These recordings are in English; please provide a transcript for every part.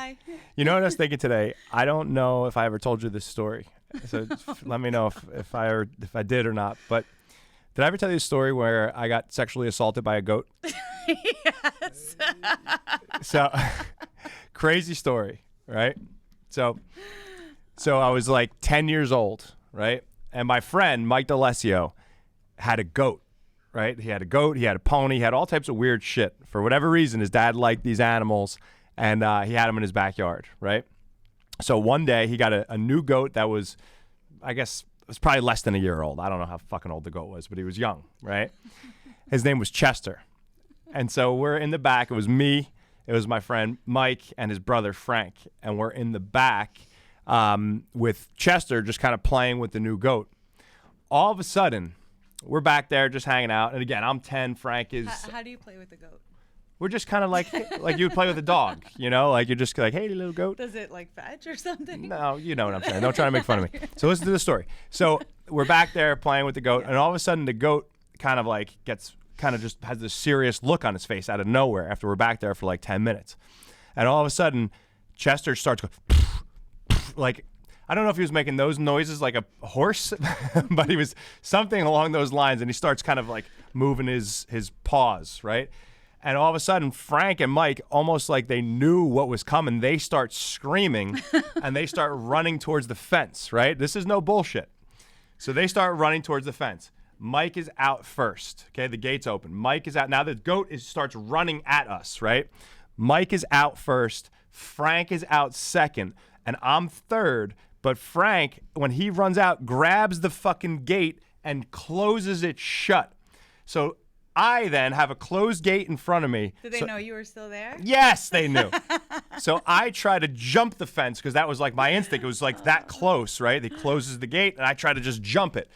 Hi. You know what I was thinking today? I don't know if I ever told you this story. So let me know if I did or not. But did I ever tell you a story where I got sexually assaulted by a goat? Yes. So crazy story, right? So I was like 10 years old, right? And my friend, Mike D'Alessio, had a goat, right? He had a goat, he had a pony, he had all types of weird shit. For whatever reason, his dad liked these animals, and he had them in his backyard, right? So one day, he got a new goat that was, I guess, it was probably less than a year old. I don't know how fucking old the goat was, but he was young, right? His name was Chester. And so we're in the back. It was me, it was my friend Mike, and his brother Frank. And we're in the back with Chester just kind of playing with the new goat. All of a sudden, we're back there just hanging out. And again, I'm 10, Frank is... How do you play with the goat? We're just kind of like you would play with a dog, you know? Like you're just like, hey, little goat. Does it like fetch or something? No, you know what I'm saying. Don't try to make fun of me. So listen to the story. So we're back there playing with the goat, and all of a sudden the goat kind of just has this serious look on his face out of nowhere after we're back there for like 10 minutes. And all of a sudden, Chester starts going, like, I don't know if he was making those noises like a horse, but he was something along those lines, and he starts kind of like moving his paws, right? And all of a sudden, Frank and Mike, almost like they knew what was coming, they start screaming and they start running towards the fence, right? This is no bullshit. So they start running towards the fence. Mike is out first, okay? The gate's open. Mike is out. Now the goat starts running at us, right? Mike is out first. Frank is out second. And I'm third. But Frank, when he runs out, grabs the fucking gate and closes it shut. So I then have a closed gate in front of me. Did they know you were still there? Yes, they knew. So I try to jump the fence because that was like my instinct. It was like that close, right? He closes the gate, and I try to just jump it.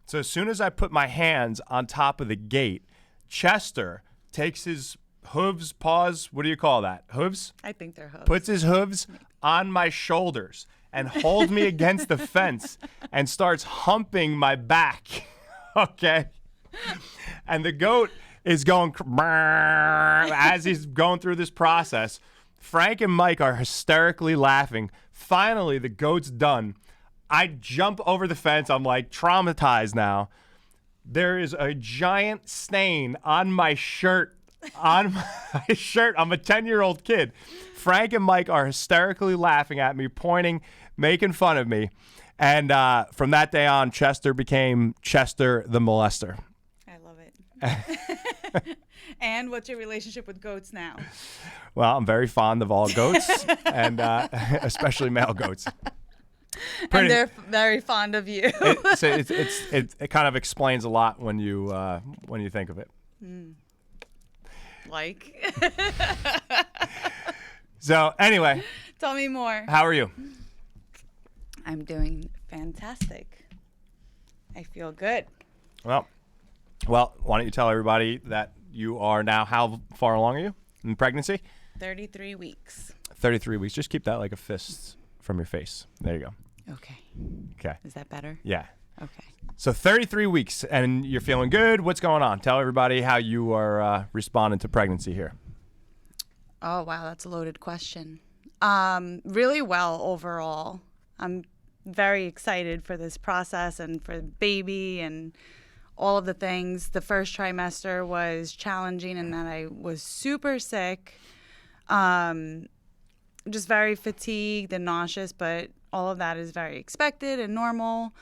So as soon as I put my hands on top of the gate, Chester takes his hooves, paws, what do you call that? Hooves? I think they're hooves. Puts his hooves on my shoulders and holds me against the fence and starts humping my back, okay? And the goat is going as he's going through this process. Frank and Mike are hysterically laughing. Finally, the goat's done. I jump over the fence. I'm like traumatized now. There is a giant stain on my shirt. I'm a 10-year-old kid. Frank and Mike are hysterically laughing at me, pointing, making fun of me. And from that day on, Chester became Chester the molester. And what's your relationship with goats now? Well, I'm very fond of all goats, and especially male goats. And they're very fond of you. It kind of explains a lot when you think of it. Like. So anyway. Tell me more. How are you? I'm doing fantastic. I feel good. Well, why don't you tell everybody that you are now, how far along are you in pregnancy? 33 weeks. 33 weeks. Just keep that like a fist from your face. There you go. Okay. Is that better? Yeah. Okay. So 33 weeks and you're feeling good. What's going on? Tell everybody how you are responding to pregnancy here. Oh, wow. That's a loaded question. Really well overall. I'm very excited for this process and for the baby and all of the things. The first trimester was challenging in that I was super sick, just very fatigued and nauseous, but all of that is very expected and normal.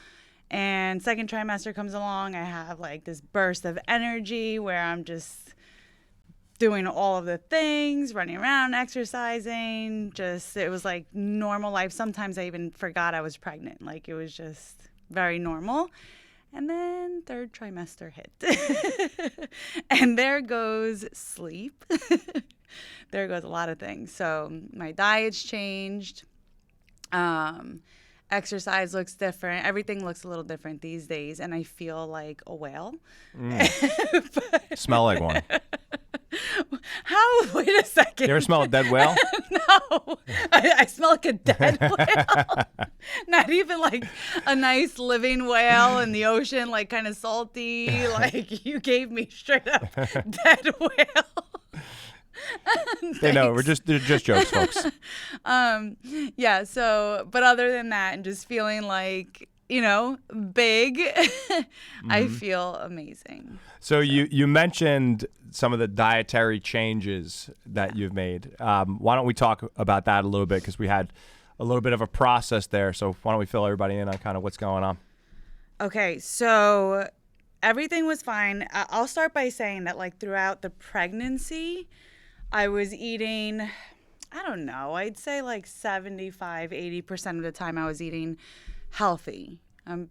And second trimester comes along, I have like this burst of energy where I'm just doing all of the things, running around, exercising, it was like normal life. Sometimes I even forgot I was pregnant. Like it was just very normal. And then third trimester hit. And there goes sleep. There goes a lot of things. So my diet's changed. Exercise looks different. Everything looks a little different these days. And I feel like a whale. Smell like one. How? Wait a second. You ever smell a dead whale? No. I smell like a dead whale. Not even like a nice living whale in the ocean, like kind of salty. Like you gave me straight up dead whale. They know they're just jokes, folks. Yeah. So, but other than that, and just feeling like, big, I feel amazing. So you mentioned some of the dietary changes that you've made. Why don't we talk about that a little bit? Because we had a little bit of a process there. So why don't we fill everybody in on kind of what's going on? Okay. So everything was fine. I'll start by saying that like throughout the pregnancy, I was eating, I don't know, I'd say like 75-80% of the time I was eating healthy. I'm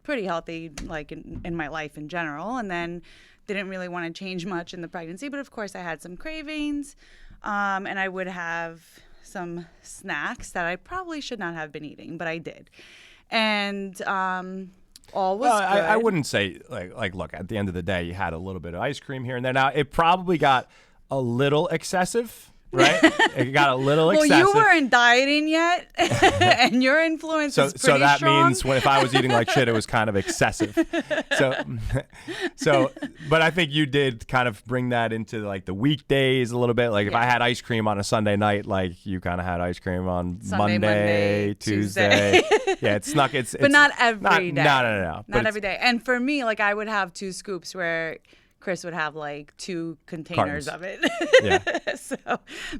pretty healthy like in my life in general, and then didn't really want to change much in the pregnancy, but of course I had some cravings, and I would have some snacks that I probably should not have been eating, but I did. And all was good. I wouldn't say like look, at the end of the day you had a little bit of ice cream here and there. Now it probably got a little excessive, right? It got a little excessive. Well, you weren't dieting yet, and your influence is pretty so that strong. means if I was eating like shit, it was kind of excessive. So, but I think you did kind of bring that into like the weekdays a little bit. Like if I had ice cream on a Sunday night, like you kind of had ice cream on Monday, Tuesday. Yeah, it snuck. But not every day. No. Not every day. And for me, like I would have 2 scoops where Chris would have like 2 containers of it. Yeah. So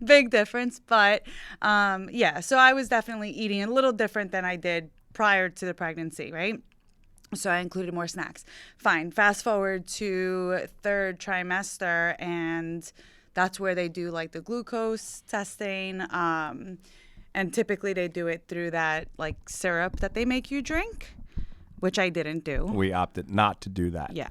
big difference. But yeah, so I was definitely eating a little different than I did prior to the pregnancy, right? So I included more snacks. Fine. Fast forward to 3rd trimester, and that's where they do like the glucose testing. And typically they do it through that like syrup that they make you drink, which I didn't do. We opted not to do that. Yeah.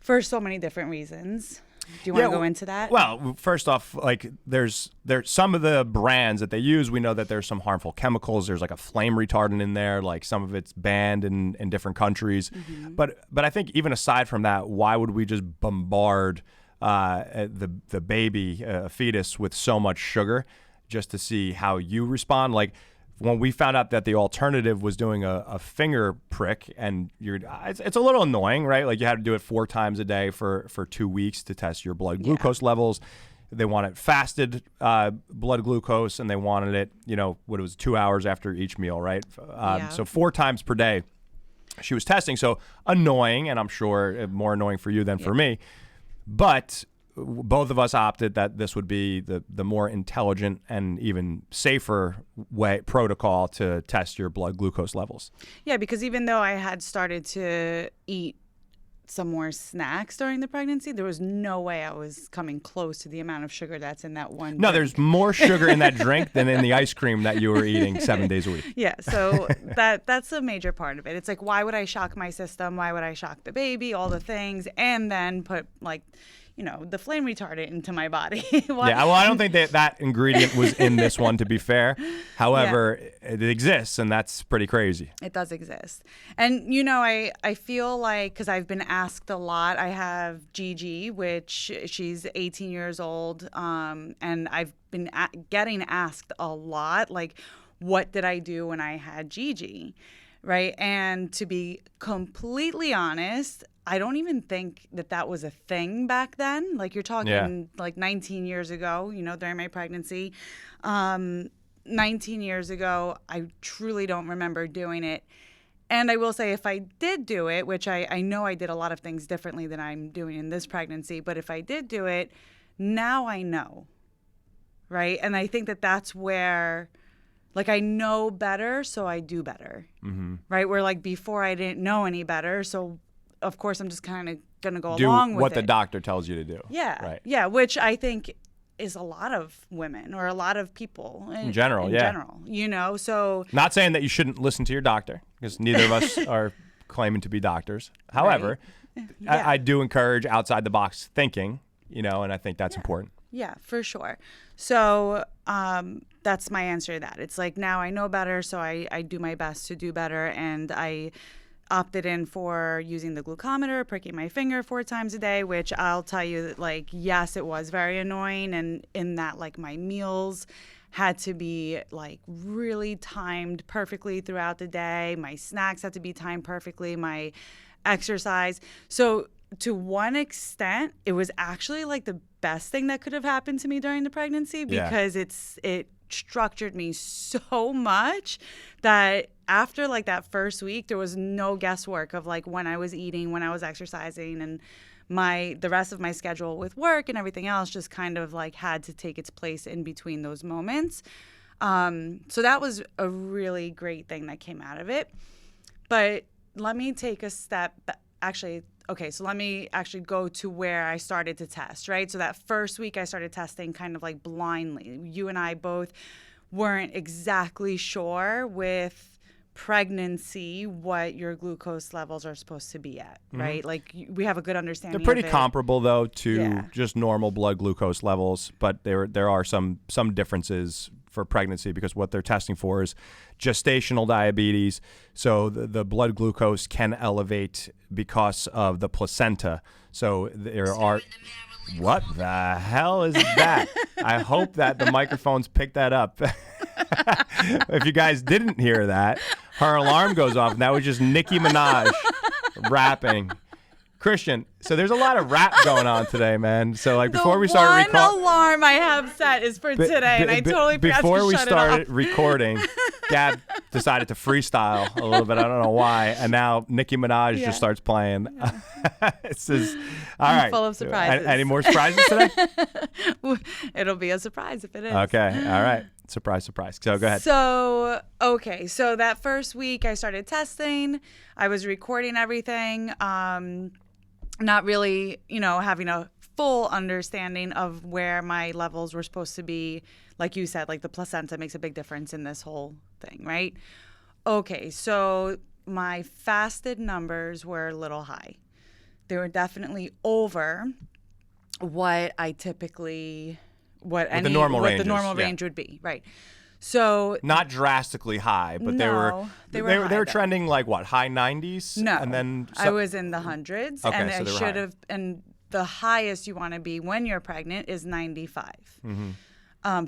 For so many different reasons. Do you want to go into that? Well, first off, like there's some of the brands that they use, we know that there's some harmful chemicals. There's like a flame retardant in there, like some of it's banned in different countries. Mm-hmm. But I think even aside from that, why would we just bombard the baby, fetus with so much sugar just to see how you respond? Like when we found out that the alternative was doing a finger prick, and it's a little annoying, right? Like you had to do it 4 times a day for 2 weeks to test your blood glucose levels. They wanted fasted blood glucose, and they wanted it, 2 hours after each meal, right? So 4 times per day she was testing. So annoying, and I'm sure more annoying for you than for me. But both of us opted that this would be the more intelligent and even safer protocol to test your blood glucose levels. Yeah, because even though I had started to eat some more snacks during the pregnancy, there was no way I was coming close to the amount of sugar that's in that one drink. There's more sugar in that drink than in the ice cream that you were eating 7 days a week. Yeah, so that's a major part of it. It's like, why would I shock my system? Why would I shock the baby? All the things, and then put like the flame retardant into my body. Yeah, well, I don't think that ingredient was in this one, to be fair. However, it exists, and that's pretty crazy. It does exist. And, I feel like, because I've been asked a lot, I have Gigi, which she's 18 years old, and I've been getting asked a lot, like, what did I do when I had Gigi, right? And to be completely honest, I don't even think that was a thing back then. Like you're talking like 19 years ago, during my pregnancy. 19 years ago, I truly don't remember doing it. And I will say if I did do it, which I know I did a lot of things differently than I'm doing in this pregnancy, but if I did do it, now I know, right? And I think that's where, like, I know better, so I do better, right? Where like before I didn't know any better, so of course, I'm just kind of going to go along with it. Do what the doctor tells you to do. Yeah. Right. Yeah, which I think is a lot of women or a lot of people. In general, so. Not saying that you shouldn't listen to your doctor, because neither of us are claiming to be doctors. However, I do encourage outside the box thinking, and I think that's important. Yeah, for sure. So that's my answer to that. It's like now I know better, so I do my best to do better, and I opted in for using the glucometer, pricking my finger 4 times a day, which I'll tell you that, like, yes, it was very annoying. And in that, like, my meals had to be like really timed perfectly throughout the day. My snacks had to be timed perfectly, my exercise. So to one extent, it was actually like the best thing that could have happened to me during the pregnancy, because it structured me so much that after like that first week, there was no guesswork of like when I was eating, when I was exercising, and the rest of my schedule with work and everything else just kind of like had to take its place in between those moments. So that was a really great thing that came out of it. But let me take a step back. So let me actually go to where I started to test, right? So that first week I started testing kind of like blindly. You and I both weren't exactly sure with pregnancy what your glucose levels are supposed to be at, right? Like we have a good understanding. They're pretty of it. comparable though to just normal blood glucose levels, but there are some differences for pregnancy because what they're testing for is gestational diabetes. So the blood glucose can elevate because of the placenta. So there are. What the hell is that? I hope that the microphones picked that up. If you guys didn't hear that, her alarm goes off, and that was just Nicki Minaj rapping. Christian, so there's a lot of rap going on today, man. So like before we started recording, one alarm I have set is for today, and I totally forgot to shut it off. Before we started recording, Gab decided to freestyle a little bit. I don't know why, and now Nicki Minaj just starts playing. This is all right. Full of surprises. Any more surprises today? It'll be a surprise if it is. Okay, all right. Surprise, surprise. So go ahead. So that first week I started testing. I was recording everything. Not really, having a full understanding of where my levels were supposed to be. Like you said, like the placenta makes a big difference in this whole thing, right? Okay, so my fasted numbers were a little high. They were definitely over what I typically, what the normal range would be, right? So not drastically high, but they were trending like what, high 90s? No, and then I was in the hundreds, okay, and so I should have. And the highest you want to be when you're pregnant is 95,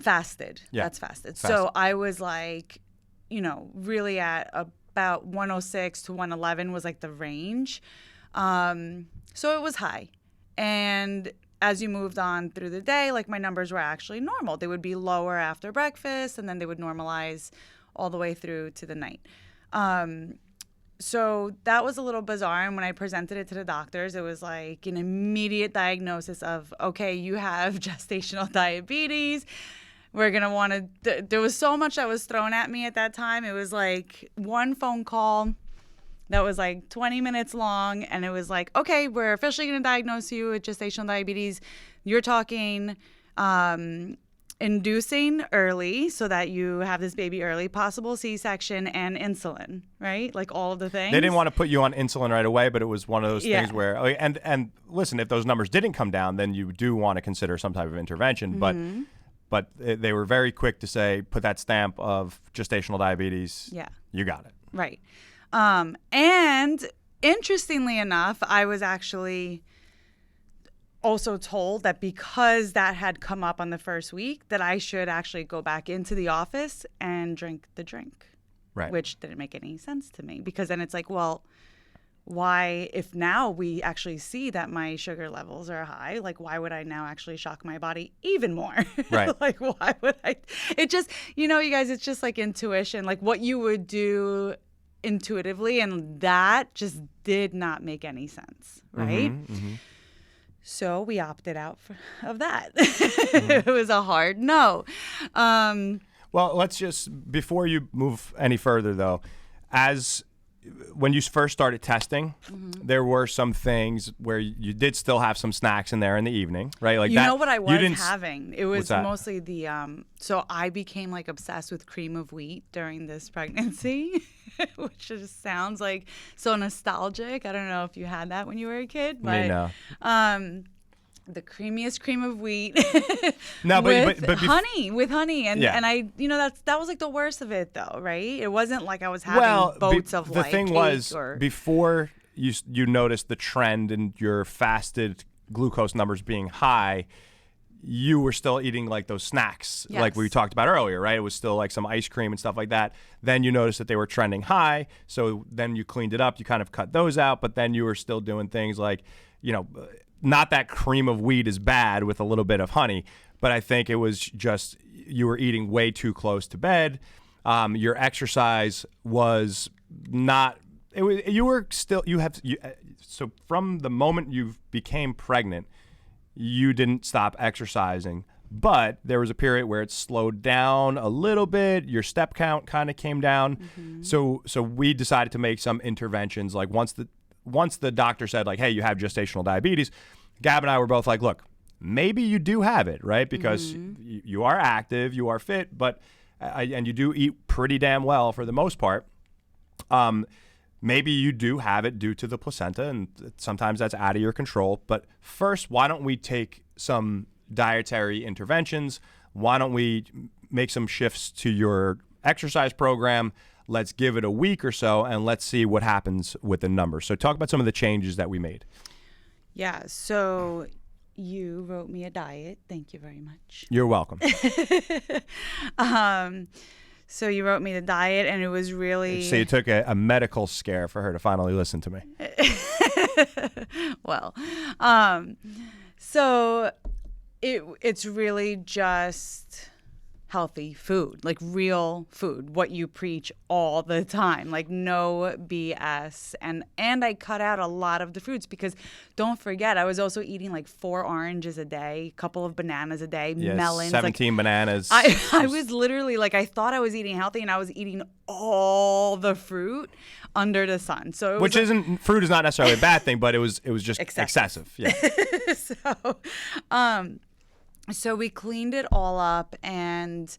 fasted. Yeah, that's fasted. So I was like, really at about 106 to 111 was like the range. So it was high, and as you moved on through the day, like my numbers were actually normal. They would be lower after breakfast, and then they would normalize all the way through to the night. So that was a little bizarre. And when I presented it to the doctors, it was like an immediate diagnosis of, okay, you have gestational diabetes. We're going to want to, there was so much that was thrown at me at that time. It was like one phone call that was like 20 minutes long, and it was like, okay, we're officially going to diagnose you with gestational diabetes. You're talking inducing early so that you have this baby early, possible C-section, and insulin, right? Like all of the things. They didn't want to put you on insulin right away, but it was one of those things where, and listen, if those numbers didn't come down, then you do want to consider some type of intervention, but they were very quick to say, put that stamp of gestational diabetes. Yeah. You got it. Right. And interestingly enough, I was actually also told that because that had come up on the first week, that I should actually go back into the office and drink the drink, right? Which didn't make any sense to me, because then it's like, well, why, if now we actually see that my sugar levels are high, like why would I now actually shock my body even more? Right. Like why would I? It just, you guys, it's just like intuition, like what you would do intuitively, and that just did not make any sense, right? So we opted out of that. It was a hard no. Well, let's just, before you move any further though, when you first started testing, there were some things where you did still have some snacks in there in the evening, right? Like what I was having? It was mostly the, so I became like obsessed with cream of wheat during this pregnancy, which just sounds like so nostalgic. I don't know if you had that when you were a kid, but me, no. The creamiest cream of wheat. No, with honey, and I, that was like the worst of it though, right? It wasn't like I was having boats of the thing was before you noticed the trend in your fasted glucose numbers being high, you were still eating like those snacks, like we talked about earlier, right? It was still like some ice cream and stuff like that. Then you noticed that they were trending high, so then you cleaned it up. You kind of cut those out, but then you were still doing things like, not that cream of wheat is bad with a little bit of honey, but I think it was just you were eating way too close to bed. Your exercise was not. So from the moment you became pregnant, you didn't stop exercising. But there was a period where it slowed down a little bit. Your step count kind of came down. So we decided to make some interventions. Like once the doctor said like, hey, you have gestational diabetes, Gab and I were both like, look, maybe you do have it, right? Because you are active, you are fit, but and you do eat pretty damn well for the most part. Maybe you do have it due to the placenta, and sometimes that's out of your control. But first, why don't we take some dietary interventions? Why don't we make some shifts to your exercise program? Let's give it a week or so, and let's see what happens with the numbers. So talk about some of the changes that we made. Yeah, so you wrote me a diet. Thank you very much. You're welcome. So you wrote me the diet, and it was really... So you took a medical scare for her to finally listen to me. Well, so it's really just healthy food, like real food, what you preach all the time, like no BS. And I cut out a lot of the fruits because don't forget, I was also eating like 4 oranges a day, a couple of bananas a day, melons. 17 bananas. I was literally like, I thought I was eating healthy and I was eating all the fruit under the sun. So fruit is not necessarily a bad thing, but it was just excessive. Yeah. So we cleaned it all up, and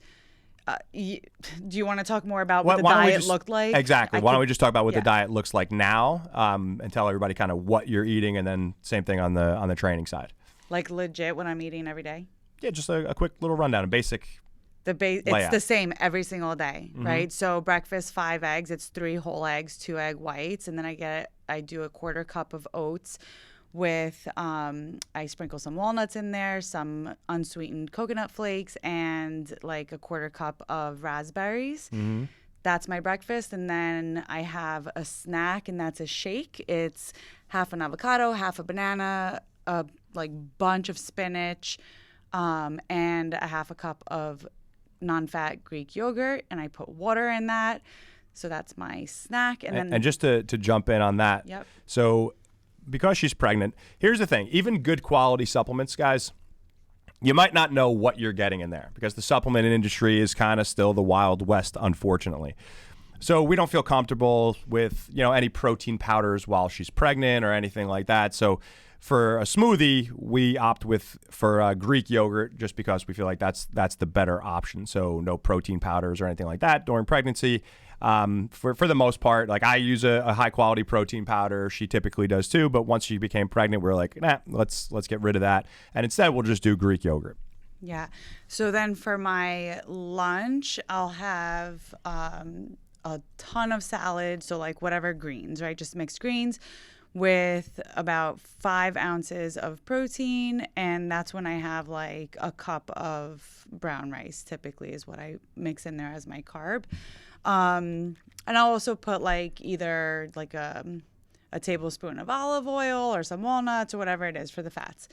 do you want to talk more about what the diet looked like? Exactly. Why don't we just talk about what the diet looks like now, and tell everybody kind of what you're eating, and then same thing on the training side. Like legit what I'm eating every day? Yeah, just a quick little rundown, a basic It's the same every single day, right? So breakfast, 5 eggs. It's 3 whole eggs, 2 egg whites, and then I do a 1/4 cup of oats with I sprinkle some walnuts in there, some unsweetened coconut flakes, and like a 1/4 cup of raspberries. That's my breakfast. And then I have a snack, and that's a shake. It's half an avocado, half a banana, a like bunch of spinach, and a half a cup of non-fat Greek yogurt, and I put water in that. So that's my snack. And just to jump in on that. Yep. So because she's pregnant, here's the thing. Even good quality supplements, guys, you might not know what you're getting in there because the supplement industry is kind of still the Wild West, unfortunately. So we don't feel comfortable with, any protein powders while she's pregnant or anything like that. So for a smoothie, we opt for Greek yogurt just because we feel like that's the better option. So no protein powders or anything like that during pregnancy. For the most part, like I use a high quality protein powder. She typically does too. But once she became pregnant, we're like, nah, let's get rid of that. And instead we'll just do Greek yogurt. Yeah. So then for my lunch, I'll have a ton of salad. So like whatever greens, right? Just mixed greens with about 5 ounces of protein. And that's when I have like a cup of brown rice typically is what I mix in there as my carb. And I'll also put like either like a tablespoon of olive oil or some walnuts or whatever it is for the fats.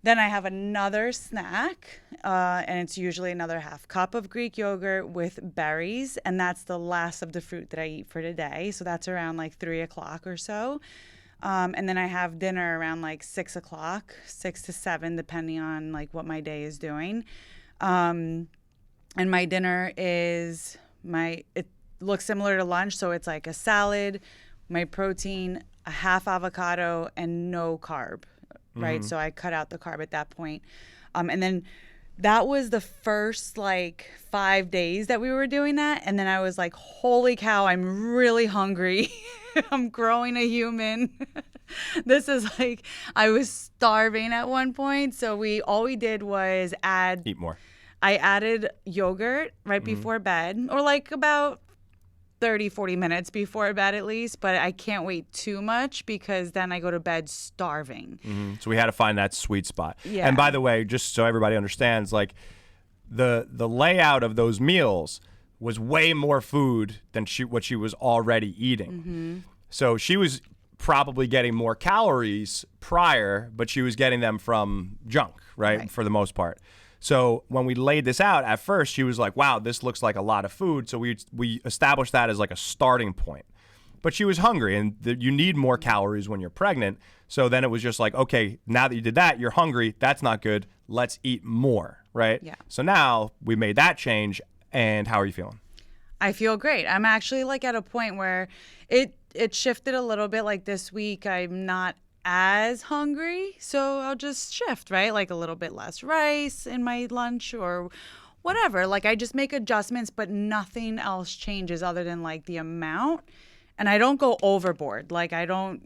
Then I have another snack, and it's usually another half cup of Greek yogurt with berries, and that's the last of the fruit that I eat for today. So that's around like 3 o'clock or so. And then I have dinner around like 6 o'clock, 6 to 7, depending on like what my day is doing. And my dinner is it looks similar to lunch. So it's like a salad, my protein, a half avocado, and no carb, right? So I cut out the carb at that point. And then that was the first like 5 days that we were doing that. And then I was like, holy cow, I'm really hungry. I'm growing a human. This is like, I was starving at one point. So all we did was eat more. I added yogurt right before bed, or like about 30, 40 minutes before bed at least, but I can't wait too much because then I go to bed starving. So we had to find that sweet spot. Yeah. And by the way, just so everybody understands, like the layout of those meals was way more food than what she was already eating. So she was probably getting more calories prior, but she was getting them from junk, right? For the most part. So when we laid this out at first, she was like, wow, this looks like a lot of food. So we established that as like a starting point. But she was hungry, and you need more calories when you're pregnant. So then it was just like, okay, now that you did that, you're hungry. That's not good. Let's eat more, right? Yeah. So now we made that change. And how are you feeling? I feel great. I'm actually like at a point where it shifted a little bit. Like this week, I'm not as hungry, so I'll just shift, right? Like a little bit less rice in my lunch or whatever. Like I just make adjustments, but nothing else changes other than like the amount. And I don't go overboard. Like I don't,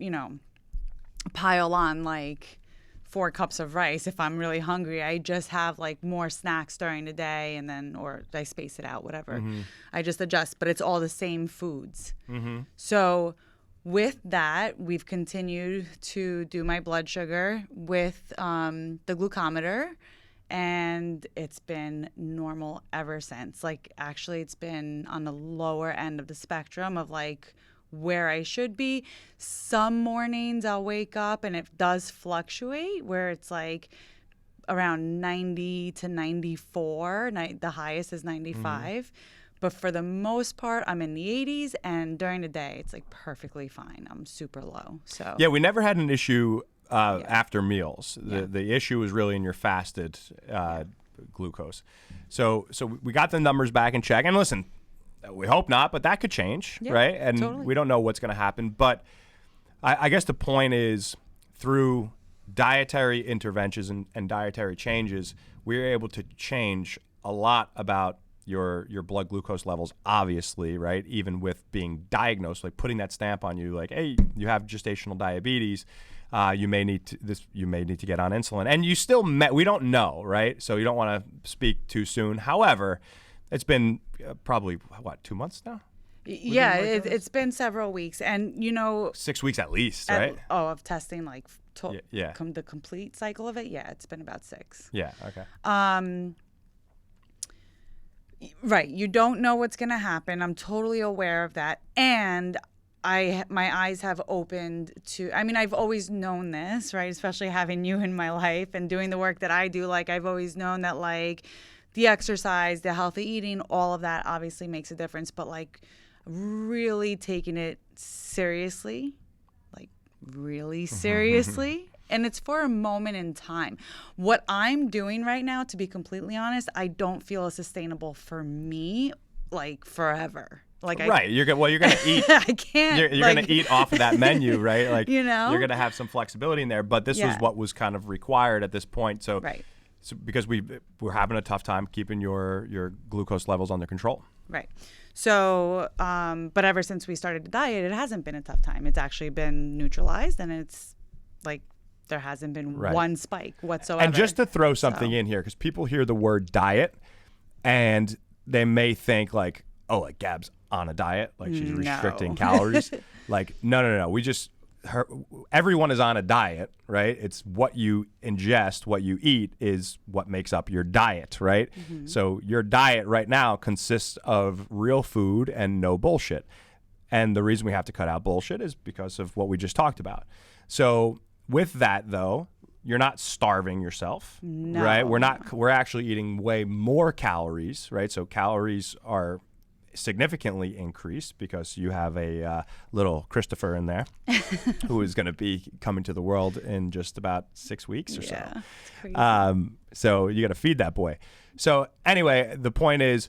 pile on like 4 cups of rice if I'm really hungry. I just have like more snacks during the day and then, or I space it out, whatever. I just adjust, but it's all the same foods. So with that, we've continued to do my blood sugar with the glucometer, and it's been normal ever since. Like actually it's been on the lower end of the spectrum of like where I should be. Some mornings I'll wake up and it does fluctuate where it's like around 90 to 94. The highest is 95. But for the most part, I'm in the 80s, and during the day, it's like perfectly fine. I'm super low. So yeah, we never had an issue after meals. The issue was really in your fasted glucose. So we got the numbers back in check. And listen, we hope not, but that could change, right? And we don't know what's going to happen. But I guess the point is, through dietary interventions and dietary changes, we're able to change a lot about your blood glucose levels, obviously, right? Even with being diagnosed, like putting that stamp on you, like, hey, you have gestational diabetes. You may need to get on insulin, and you still we don't know, right? So you don't want to speak too soon. However, it's been probably 2 months now. Yeah, it's been several weeks, and 6 weeks at least, right? Of testing, like the complete cycle of it. Yeah, it's been about 6. Yeah. Okay. Right. You don't know what's going to happen. I'm totally aware of that. And my eyes have opened to, I've always known this, right? Especially having you in my life and doing the work that I do. Like, I've always known that, like, the exercise, the healthy eating, all of that obviously makes a difference. But, like, really taking it seriously, like, really seriously. And it's for a moment in time. What I'm doing right now, to be completely honest, I don't feel is sustainable for me, like, forever. Like, right. You're going to eat. I can't. You're going to eat off of that menu, right? Like, you're going to have some flexibility in there. But this was what was kind of required at this point. So, so because we're having a tough time keeping your glucose levels under control. Right. So, but ever since we started the diet, it hasn't been a tough time. It's actually been neutralized, and it's like, there hasn't been one spike whatsoever. And just to throw something in here, because people hear the word diet and they may think like, oh, like Gab's on a diet, like she's restricting calories. Like, no. Everyone is on a diet, right? It's what you ingest, what you eat is what makes up your diet, right? So your diet right now consists of real food and no bullshit. And the reason we have to cut out bullshit is because of what we just talked about. So with that, though, you're not starving yourself, right? We're actually eating way more calories, right? So calories are significantly increased because you have a little Christopher in there who is going to be coming to the world in just about 6 weeks or so. It's crazy. So you got to feed that boy. So anyway, the point is,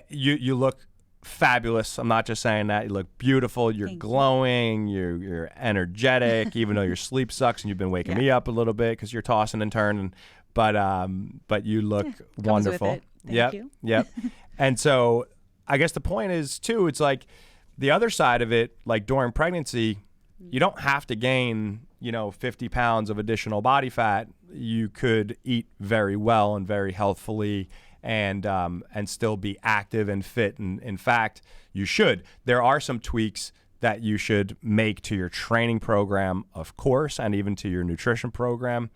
you look fabulous. I'm not just saying that. You look beautiful. You're glowing. You're energetic, even though your sleep sucks and you've been waking me up a little bit because you're tossing and turning. But you look wonderful. With it. Thank you. Yep. And so I guess the point is too, it's like the other side of it, like during pregnancy, you don't have to gain, 50 pounds of additional body fat. You could eat very well and very healthfully and still be active and fit. And in fact, you should. There are some tweaks that you should make to your training program, of course, and even to your nutrition program.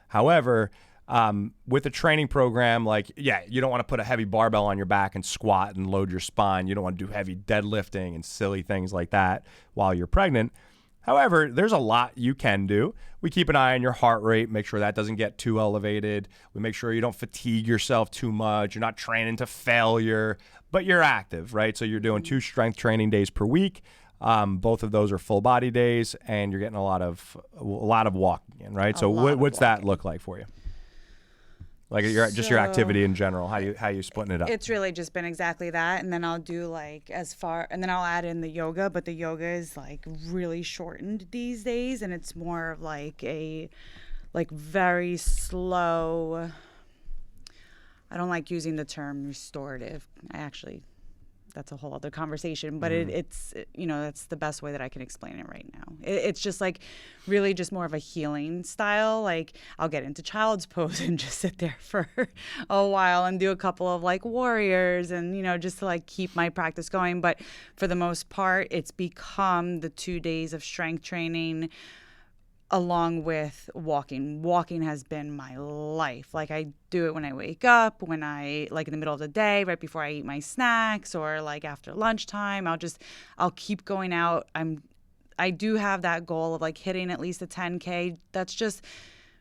However, with a training program, you don't want to put a heavy barbell on your back and squat and load your spine. You don't want to do heavy deadlifting and silly things like that while you're pregnant. However, there's a lot you can do. We keep an eye on your heart rate, make sure that doesn't get too elevated. We make sure you don't fatigue yourself too much. You're not training to failure, but you're active, right? So you're doing 2 strength training days per week. Both of those are full body days, and you're getting a lot of walking in, right? So what's that look like for you? Like your activity in general, how you splitting it up? It's really just been exactly that, and then I'll do and then I'll add in the yoga, but the yoga is like really shortened these days, and it's more of like a very slow. I don't like using the term restorative. That's a whole other conversation, but it's that's the best way that I can explain it right now. It's just like really just more of a healing style. Like I'll get into child's pose and just sit there for a while and do a couple of like warriors and, just to like keep my practice going. But for the most part, it's become the 2 days of strength training along with walking. Walking has been my life. Like I do it when I wake up, when I like in the middle of the day, right before I eat my snacks, or like after lunchtime. I'll keep going out. I do have that goal of like hitting at least a 10K. That's just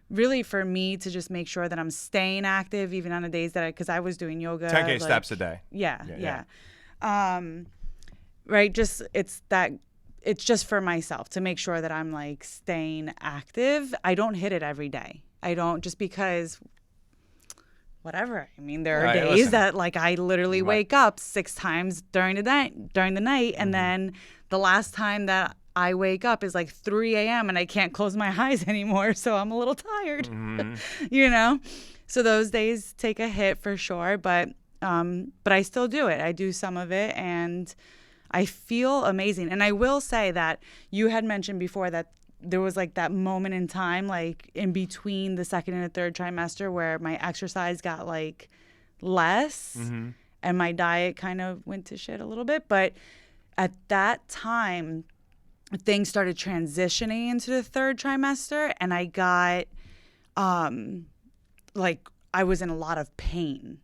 really for me to just make sure that I'm staying active even on the days because I was doing yoga. 10K steps a day. Yeah. Right. Just it's just for myself to make sure that I'm like staying active. I don't hit it every day. I don't, just because whatever. I mean, there are days that like I literally wake up 6 times during the night. And then the last time that I wake up is like 3 a.m. and I can't close my eyes anymore. So I'm a little tired, So those days take a hit for sure. But I still do it. I do some of it, and I feel amazing. And I will say that you had mentioned before that there was like that moment in time, like in between the 2nd and the 3rd trimester, where my exercise got like less and my diet kind of went to shit a little bit. But at that time, things started transitioning into the 3rd trimester, and I got I was in a lot of pain.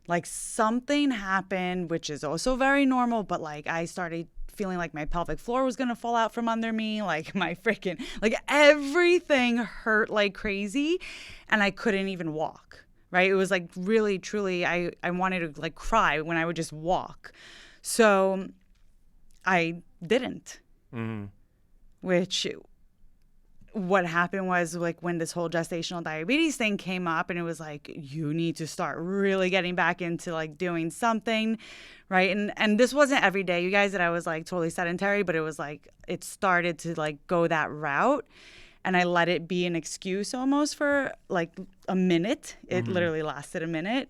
Like something happened, which is also very normal, but like I started feeling like my pelvic floor was going to fall out from under me. Like my freaking, like everything hurt like crazy, and I couldn't even walk, right? It was like really, truly, I wanted to like cry when I would just walk. So I didn't, which what happened was like when this whole gestational diabetes thing came up, and it was like, you need to start really getting back into like doing something, right? And this wasn't every day, you guys, that I was like totally sedentary, but it was like it started to like go that route, and I let it be an excuse almost for like a minute. It literally lasted a minute.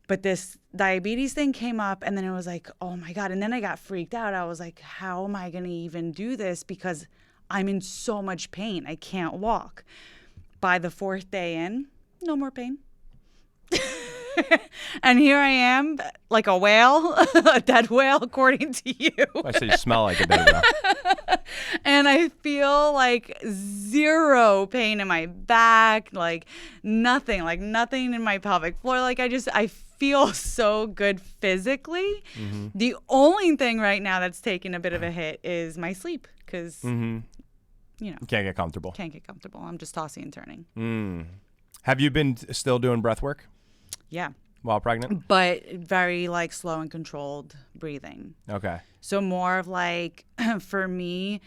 But this diabetes thing came up, and then it was like, oh my God. And then I got freaked out. I was like, how am I going to even do this? Because I'm in so much pain. I can't walk. By the 4th day in, no more pain. And here I am, like a whale, a dead whale, according to you. I say you smell like a dead whale. And I feel like 0 pain in my back, like nothing in my pelvic floor. Like I feel so good physically. The only thing right now that's taking a bit of a hit is my sleep, because you can't get comfortable. I'm just tossing and turning. Have you been still doing breath work? Yeah. While pregnant? But very like slow and controlled breathing. Okay. So more of like, for me,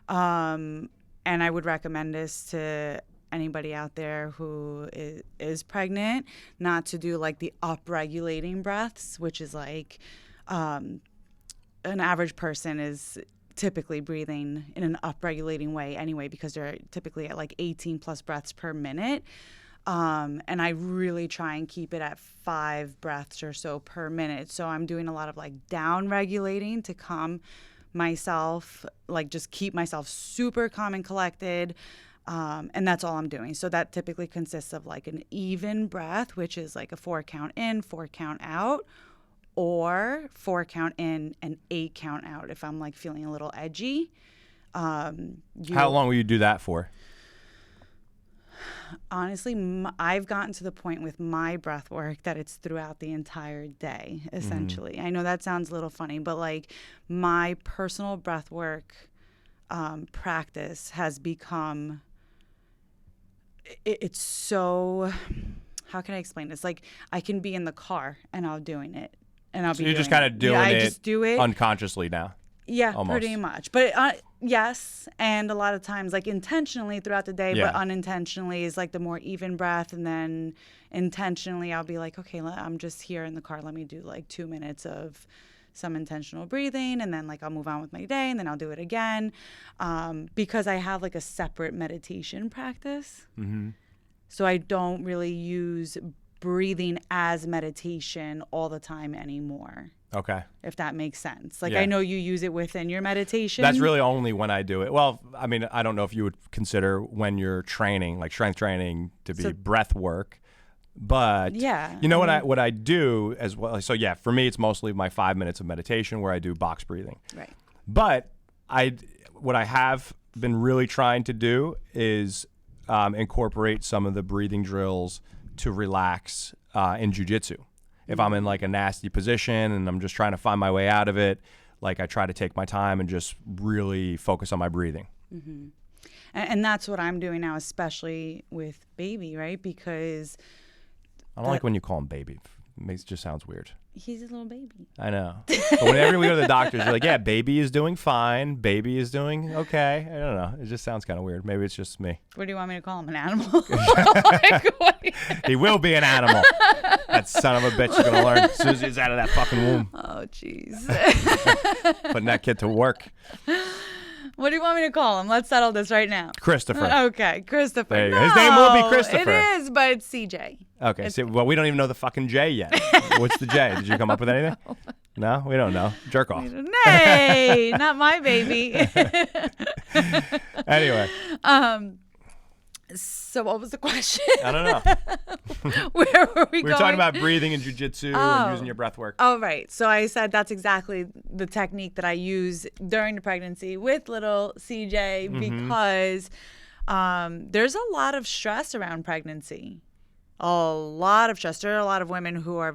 and I would recommend this to anybody out there who is pregnant, not to do like the up-regulating breaths, which is like an average person is typically breathing in an up-regulating way anyway, because they're typically at like 18 plus breaths per minute. And I really try and keep it at 5 breaths or so per minute. So I'm doing a lot of like down regulating to calm myself, like just keep myself super calm and collected. And that's all I'm doing. So that typically consists of like an even breath, which is like a 4 count in, 4 count out, or 4 count in and 8 count out if I'm like feeling a little edgy. How long will you do that for? Honestly, I've gotten to the point with my breath work that it's throughout the entire day, essentially. I know that sounds a little funny, but like my personal breath work practice has become, it's so, how can I explain this? Like, I can be in the car and I'll doing it. And I'll So be you're doing just kind of doing I it, just do it unconsciously now. Yeah, almost. Pretty much. But yes, and a lot of times like intentionally throughout the day, but unintentionally is like the more even breath. And then intentionally I'll be like, okay, I'm just here in the car. Let me do like 2 minutes of some intentional breathing, and then like I'll move on with my day, and then I'll do it again, because I have like a separate meditation practice. Mm-hmm. So I don't really use breathing as meditation all the time anymore. Okay. If that makes sense. Like, I know you use it within your meditation. That's really only when I do it. Well, I mean, I don't know if you would consider when you're training, like strength training, to be breath work. But you know what I do as well. So yeah, for me, it's mostly my 5 minutes of meditation where I do box breathing. Right. But what I have been really trying to do is incorporate some of the breathing drills to relax in jiu-jitsu. If I'm in like a nasty position and I'm just trying to find my way out of it, like I try to take my time and just really focus on my breathing. Mm-hmm. And that's what I'm doing now, especially with baby, right? Because I don't like when you call him baby. It just sounds weird. He's a little baby. I know. But whenever we go to the doctors, you're like, yeah, baby is doing fine. Baby is doing okay. I don't know. It just sounds kind of weird. Maybe it's just me. What do you want me to call him? An animal? Like, he will be an animal. That son of a bitch is going to learn as soon as he's out of that fucking womb. Oh, jeez. Putting that kid to work. What do you want me to call him? Let's settle this right now. Christopher. Okay, Christopher. There you go. His name will be Christopher. It is, but it's CJ. Okay, well, we don't even know the fucking J yet. What's the J? Did you come up with anything? No, we don't know. Jerk off. Hey, not my baby. Anyway. So what was the question? I don't know. Where were we going? We were talking about breathing and jiu-jitsu and using your breath work. Oh, right. So I said that's exactly the technique that I use during the pregnancy with little CJ because there's a lot of stress around pregnancy. A lot of stress. There are a lot of women who are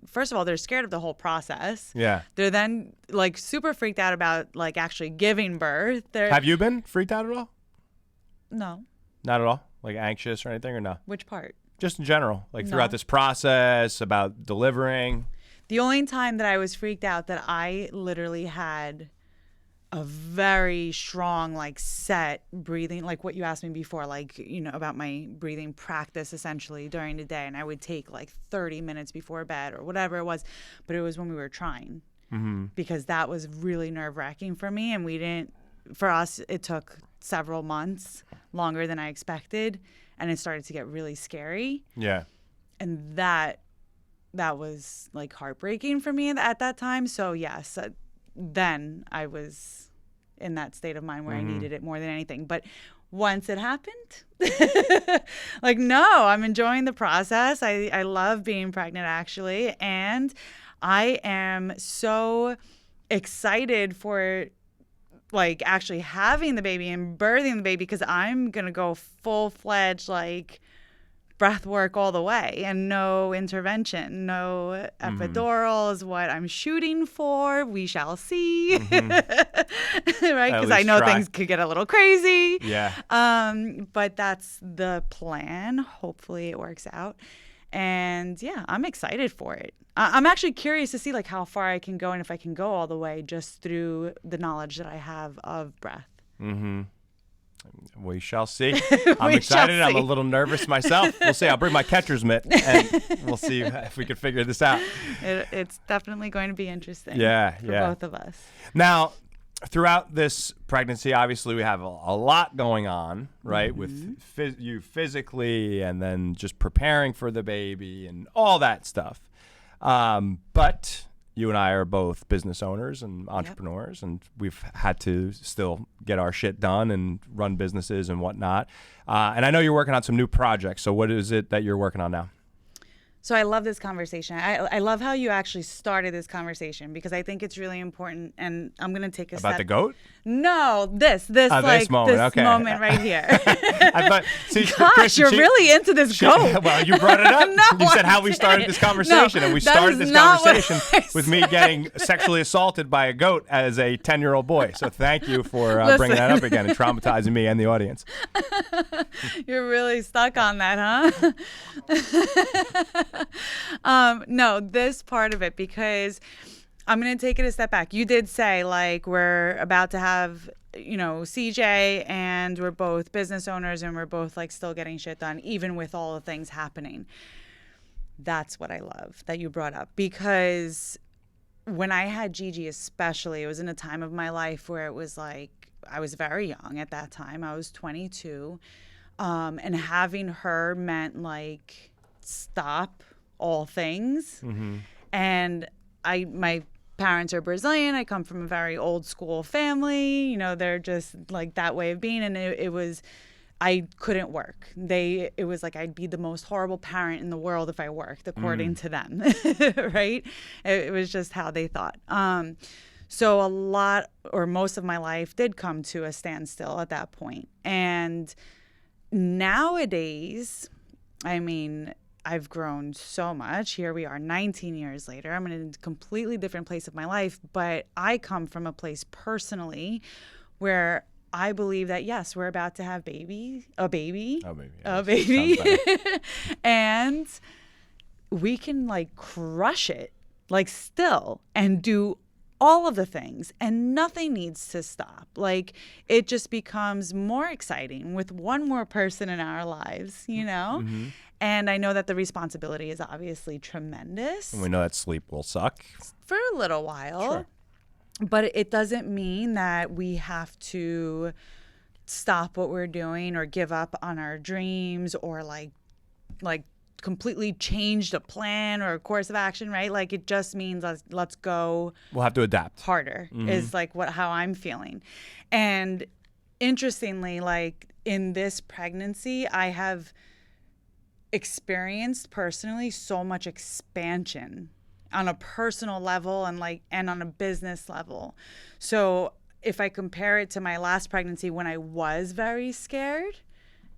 first of all, they're scared of the whole process. Yeah. They're then like super freaked out about like actually giving birth. Have you been freaked out at all? No. Not at all? Like anxious or anything, or no? Which part? Just in general, like throughout this process, about delivering. The only time that I was freaked out that I literally had a very strong, like set breathing, like what you asked me before, like, you know, about my breathing practice essentially during the day. And I would take like 30 minutes before bed or whatever it was. But it was when we were trying because that was really nerve wracking for me. And for us, it took several months longer than I expected, and it started to get really scary. Yeah. And that was like heartbreaking for me at that time. So yes, then I was in that state of mind where I needed it more than anything. But once it happened, like, no, I'm enjoying the process. I love being pregnant actually, and I am so excited for like actually having the baby and birthing the baby because I'm going to go full-fledged like breath work all the way and no intervention, no epidural is what I'm shooting for. We shall see. Right? Because I know things could get a little crazy. Yeah. But that's the plan. Hopefully it works out. And yeah, I'm excited for it. I'm actually curious to see like how far I can go and if I can go all the way just through the knowledge that I have of breath. Mm-hmm. We shall see. I'm excited. I'm a little nervous myself. We'll see. I'll bring my catcher's mitt and we'll see if we can figure this out. It's definitely going to be interesting. For both of us. Now, throughout this pregnancy, obviously we have a lot going on, right? With you physically and then just preparing for the baby and all that stuff. But you and I are both business owners and entrepreneurs, and we've had to still get our shit done and run businesses and whatnot. And I know you're working on some new projects. So what is it that you're working on now? So I love this conversation. I love how you actually started this conversation, because I think it's really important. And I'm going to take a About step. the goat? No, this moment, moment right here. I thought, see, Gosh, Kristen, you're really into this goat. Well, you brought it up. No, You said how I we started didn't. this conversation, No, and we that started is this not what conversation I with me said. getting sexually assaulted by a goat as a 10-year-old boy. So thank you for bringing that up again and traumatizing me and the audience. You're really stuck on that, huh? No, this part of it, because I'm going to take it a step back. You did say, like, we're about to have, CJ, and we're both business owners, and we're both, like, still getting shit done, even with all the things happening. That's what I love that you brought up, because when I had Gigi especially, it was in a time of my life where it was like, I was very young at that time. I was 22. And having her meant, like, stop all things. Mm-hmm. And my parents are Brazilian. I come from a very old school family. They're just like that way of being. And it was, I couldn't work. It was like I'd be the most horrible parent in the world if I worked, according to them, right? It was just how they thought. So a lot, or most of my life did come to a standstill at that point. And nowadays, I mean, I've grown so much. Here we are 19 years later. I'm in a completely different place of my life, but I come from a place personally where I believe that, yes, we're about to have a baby, and we can, like, crush it, like, still, and do all of the things, and nothing needs to stop. Like, it just becomes more exciting with one more person in our lives, Mm-hmm. And I know that the responsibility is obviously tremendous. And we know that sleep will suck. For a little while. Sure. But it doesn't mean that we have to stop what we're doing or give up on our dreams or like completely change the plan or a course of action, right? Like, it just means let's go. We'll have to adapt. Harder is like how I'm feeling. And interestingly, like, in this pregnancy, I have experienced personally so much expansion on a personal level and on a business level. So if I compare it to my last pregnancy, when I was very scared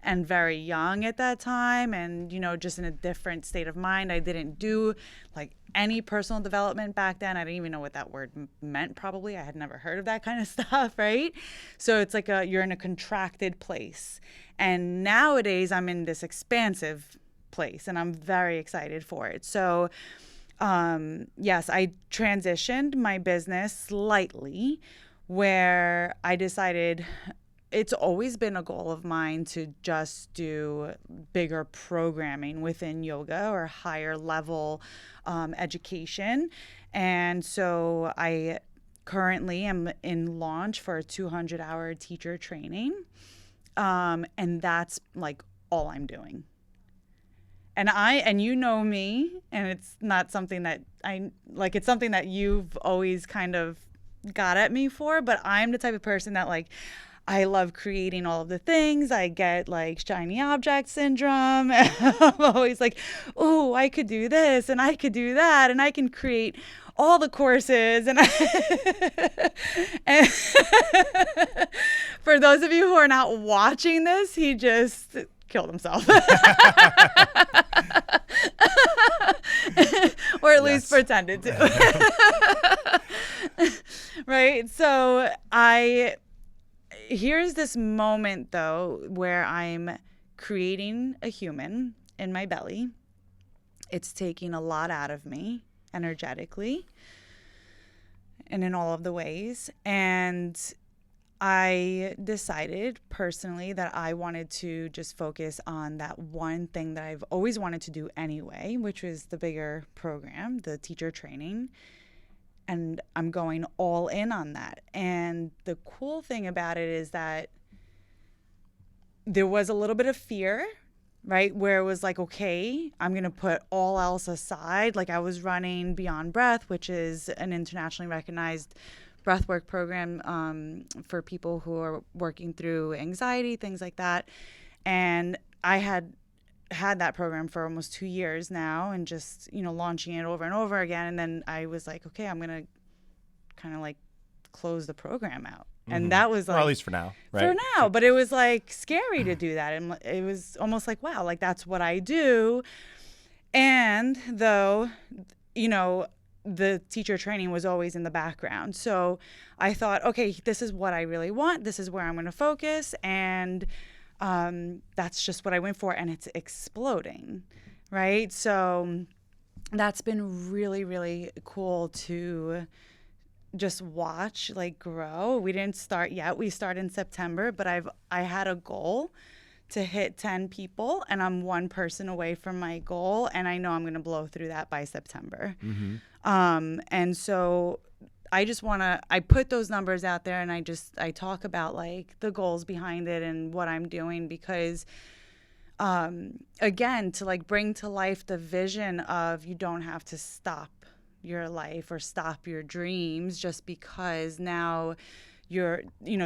and very young at that time, and just in a different state of mind, I didn't do like any personal development back then. I didn't even know what that word meant. Probably I had never heard of that kind of stuff, right? So it's like you're in a contracted place, and nowadays I'm in this expansive place, and I'm very excited for it. So yes, I transitioned my business slightly, where I decided it's always been a goal of mine to just do bigger programming within yoga or higher level education. And so I currently am in launch for a 200-hour teacher training. And that's like all I'm doing. And you know me, and it's not something that it's something that you've always kind of got at me for, but I'm the type of person that, like, I love creating all of the things. I get like shiny object syndrome. I'm always like, oh, I could do this and I could do that, and I can create all the courses. And for those of you who are not watching this, he just killed himself. Or at least pretended to. Right? So here's this moment, though, where I'm creating a human in my belly. It's taking a lot out of me energetically and in all of the ways. And I decided personally that I wanted to just focus on that one thing that I've always wanted to do anyway, which was the bigger program, the teacher training. And I'm going all in on that. And the cool thing about it is that there was a little bit of fear, right? Where it was like, okay, I'm going to put all else aside. Like, I was running Beyond Breath, which is an internationally recognized breathwork program for people who are working through anxiety, things like that. And I had had that program for almost 2 years now, and just, launching it over and over again. And then I was like, okay, I'm going to kind of like close the program out. And that was like, well, at least for now, right? For now, but it was like scary to do that. And it was almost like, wow, like that's what I do. And though, the teacher training was always in the background. So I thought, okay, this is what I really want. This is where I'm going to focus. And that's just what I went for. And it's exploding, right? So that's been really, really cool to just watch like grow. We didn't start yet. We start in September, but I had a goal to hit 10 people, and I'm one person away from my goal, and I know I'm going to blow through that by September. And so I put those numbers out there, and I talk about like the goals behind it and what I'm doing, because again, to like bring to life the vision of you don't have to stop your life or stop your dreams just because now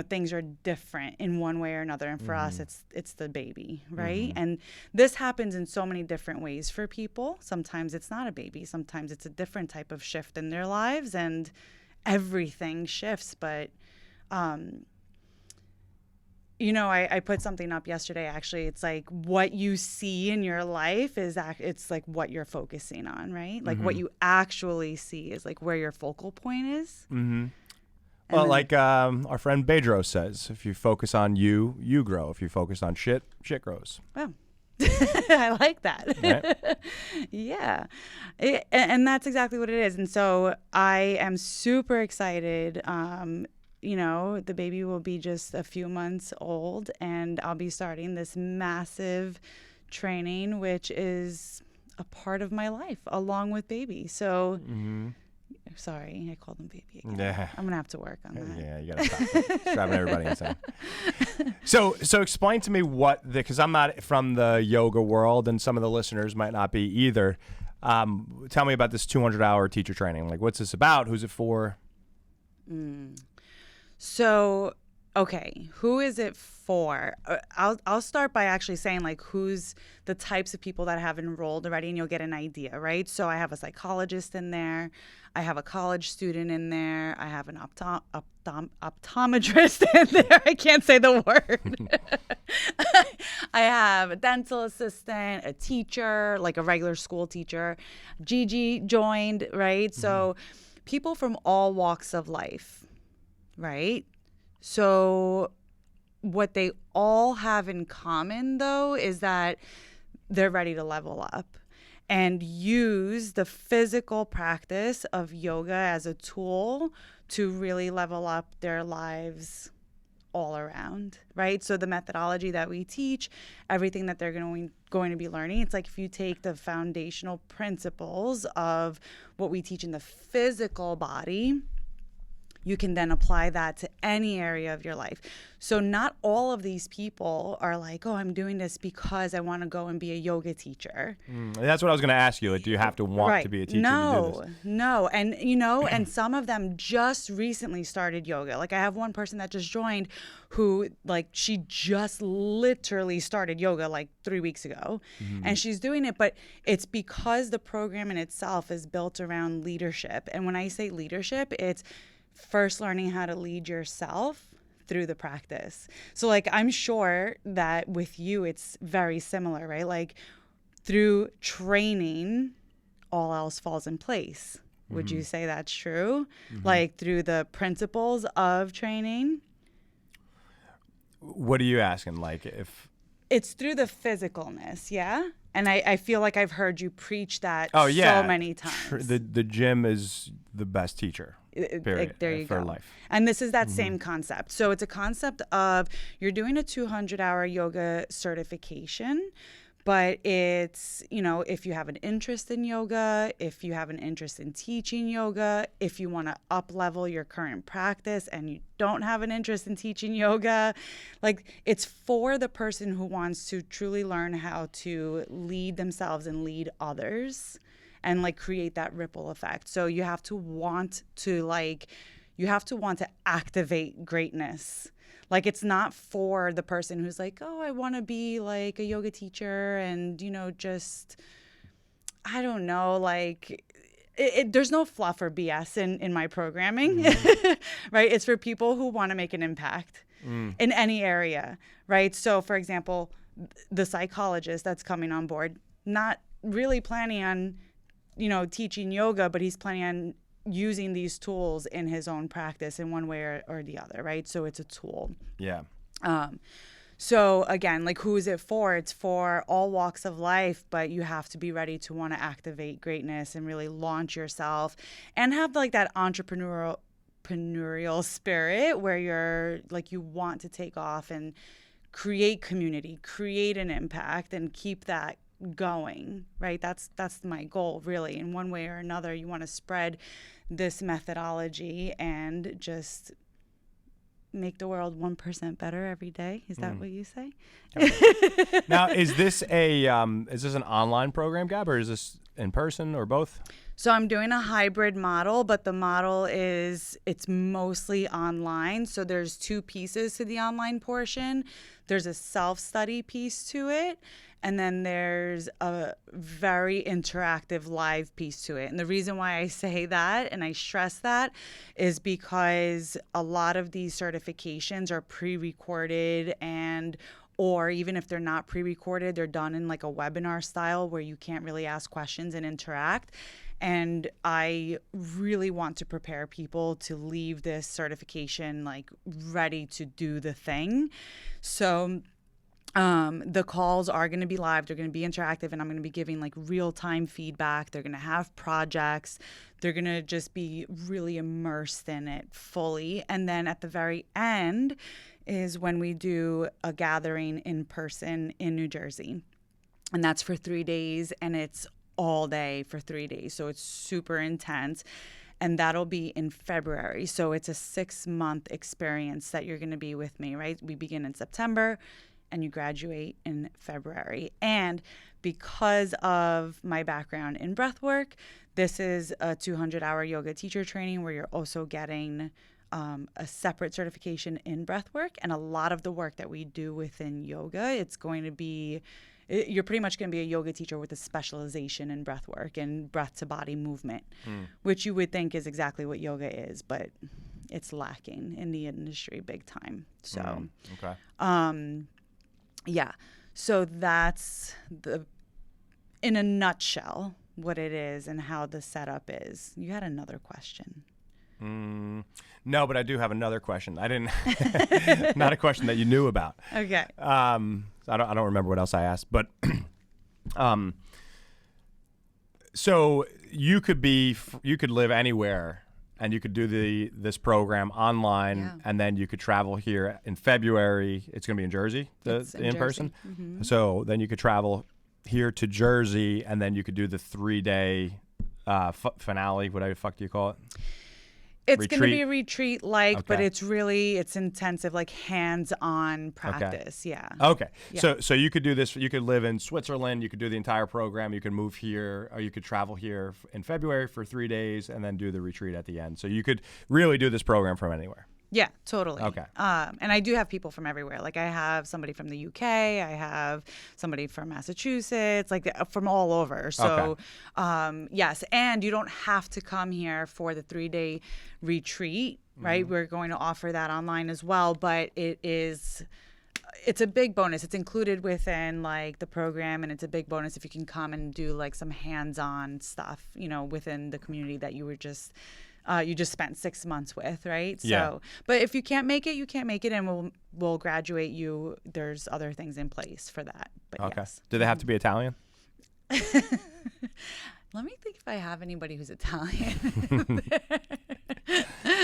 things are different in one way or another. And for us, it's the baby, right? And this happens in so many different ways for people. Sometimes it's not a baby. Sometimes it's a different type of shift in their lives, and everything shifts. But, I put something up yesterday, actually. It's like what you see in your life it's like what you're focusing on, right? Like what you actually see is like where your focal point is. Well, like our friend Borges says, if you focus on you grow. If you focus on shit grows. Oh, I like that. Right? Yeah. And that's exactly what it is. And so I am super excited. The baby will be just a few months old, and I'll be starting this massive training, which is a part of my life along with baby. So sorry, I called him baby again. Yeah. I'm going to have to work on that. Yeah, you got to stop that. Driving everybody insane. So explain to me because I'm not from the yoga world, and some of the listeners might not be either. Tell me about this 200-hour teacher training. Like, what's this about? Who's it for? So, okay, who is it for? I'll start by actually saying like who's the types of people that have enrolled already, and you'll get an idea, right? So I have a psychologist in there. I have a college student in there. I have an optometrist in there. I can't say the word. I have a dental assistant, a teacher, like a regular school teacher. Gigi joined, right? So people from all walks of life. Right? So what they all have in common, though, is that they're ready to level up and use the physical practice of yoga as a tool to really level up their lives all around, right? So the methodology that we teach, everything that they're going to be learning, it's like if you take the foundational principles of what we teach in the physical body, you can then apply that to any area of your life. So not all of these people are like, oh, I'm doing this because I want to go and be a yoga teacher. That's what I was going to ask you. Like, do you have to want to be a teacher to do this? No. And, and some of them just recently started yoga. Like I have one person that just joined who like she just literally started yoga like 3 weeks ago. And she's doing it, but it's because the program in itself is built around leadership. And when I say leadership, it's first learning how to lead yourself through the practice. So like I'm sure that with you it's very similar, right? Like through training all else falls in place. Would you say that's true? Like through the principles of training? What are you asking? Like if it's through the physicalness, yeah? And I feel like I've heard you preach that so many times. The gym is the best teacher. Period, there you for go. Life. And this is that same concept. So it's a concept of you're doing a 200-hour yoga certification, but it's, if you have an interest in yoga, if you have an interest in teaching yoga, if you want to up-level your current practice and you don't have an interest in teaching yoga, like it's for the person who wants to truly learn how to lead themselves and lead others and like create that ripple effect. So you have to want to activate greatness. Like, it's not for the person who's like, oh, I want to be like a yoga teacher and, just, I don't know, like, there's no fluff or BS in my programming, right? It's for people who want to make an impact in any area, right? So, for example, the psychologist that's coming on board, not really planning on, teaching yoga, but he's planning on using these tools in his own practice in one way or the other, right? So it's a tool. Yeah. So again, like, who is it for? It's for all walks of life, but you have to be ready to want to activate greatness and really launch yourself and have like that entrepreneurial spirit where you're like, you want to take off and create community, create an impact, and keep that going, right? That's my goal, really. In one way or another, you want to spread this methodology and just make the world 1% better every day. Is that what you say? Now, is this an online program, Gab, or is this in person or both? So I'm doing a hybrid model, but the model it's mostly online. So there's two pieces to the online portion. There's a self-study piece to it, and then there's a very interactive live piece to it. And the reason why I say that and I stress that is because a lot of these certifications are pre-recorded, or even if they're not pre-recorded, they're done in like a webinar style where you can't really ask questions and interact. And I really want to prepare people to leave this certification like ready to do the thing. So the calls are going to be live. They're going to be interactive, and I'm going to be giving like real-time feedback. They're going to have projects. They're going to just be really immersed in it fully. And then at the very end is when we do a gathering in person in New Jersey. And that's for 3 days, and it's all day for 3 days. So it's super intense. And that'll be in February. So it's a 6-month experience that you're going to be with me, right? We begin in September and you graduate in February. And because of my background in breathwork, this is a 200-hour yoga teacher training where you're also getting a separate certification in breathwork. And a lot of the work that we do within yoga, you're pretty much going to be a yoga teacher with a specialization in breath work and breath to body movement, which you would think is exactly what yoga is, but it's lacking in the industry big time. So, yeah. So that's in a nutshell, what it is and how the setup is. You had another question. No, but I do have another question. I didn't, not a question that you knew about. Okay. I don't remember what else I asked, but so you could live anywhere and you could do this program online, and then you could travel here in February. It's going to be in Jersey, in person. Mm-hmm. So then you could travel here to Jersey, and then you could do the 3-day finale. Whatever the fuck do you call it? It's going to be a retreat-like, but it's intensive, like hands-on practice. Okay. Yeah. Okay. Yeah. So you could do this. You could live in Switzerland. You could do the entire program. You could move here, or you could travel here in February for 3 days, and then do the retreat at the end. So you could really do this program from anywhere. Yeah, totally. Okay. And I do have people from everywhere. Like I have somebody from the UK. I have somebody from Massachusetts, like from all over. So, yes. And you don't have to come here for the 3-day retreat, right? Mm-hmm. We're going to offer that online as well. But it's a big bonus. It's included within like the program, and it's a big bonus if you can come and do like some hands-on stuff, within the community that you just spent 6 months with, right? Yeah. So, but if you can't make it, you can't make it, and we'll graduate you. There's other things in place for that. But okay. Yes. Do they have to be Italian? Let me think if I have anybody who's Italian.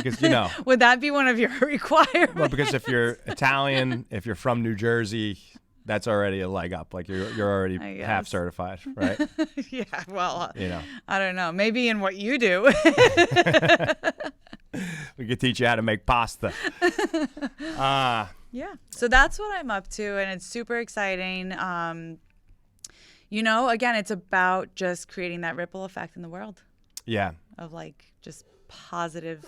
Because would that be one of your requirements? Well, because if you're Italian, if you're from New Jersey, that's already a leg up. Like you're already half certified, right? Yeah. Well, I don't know. Maybe in what you do. We could teach you how to make pasta. Yeah. So that's what I'm up to, and it's super exciting. Again, it's about just creating that ripple effect in the world. Yeah. Of like just positive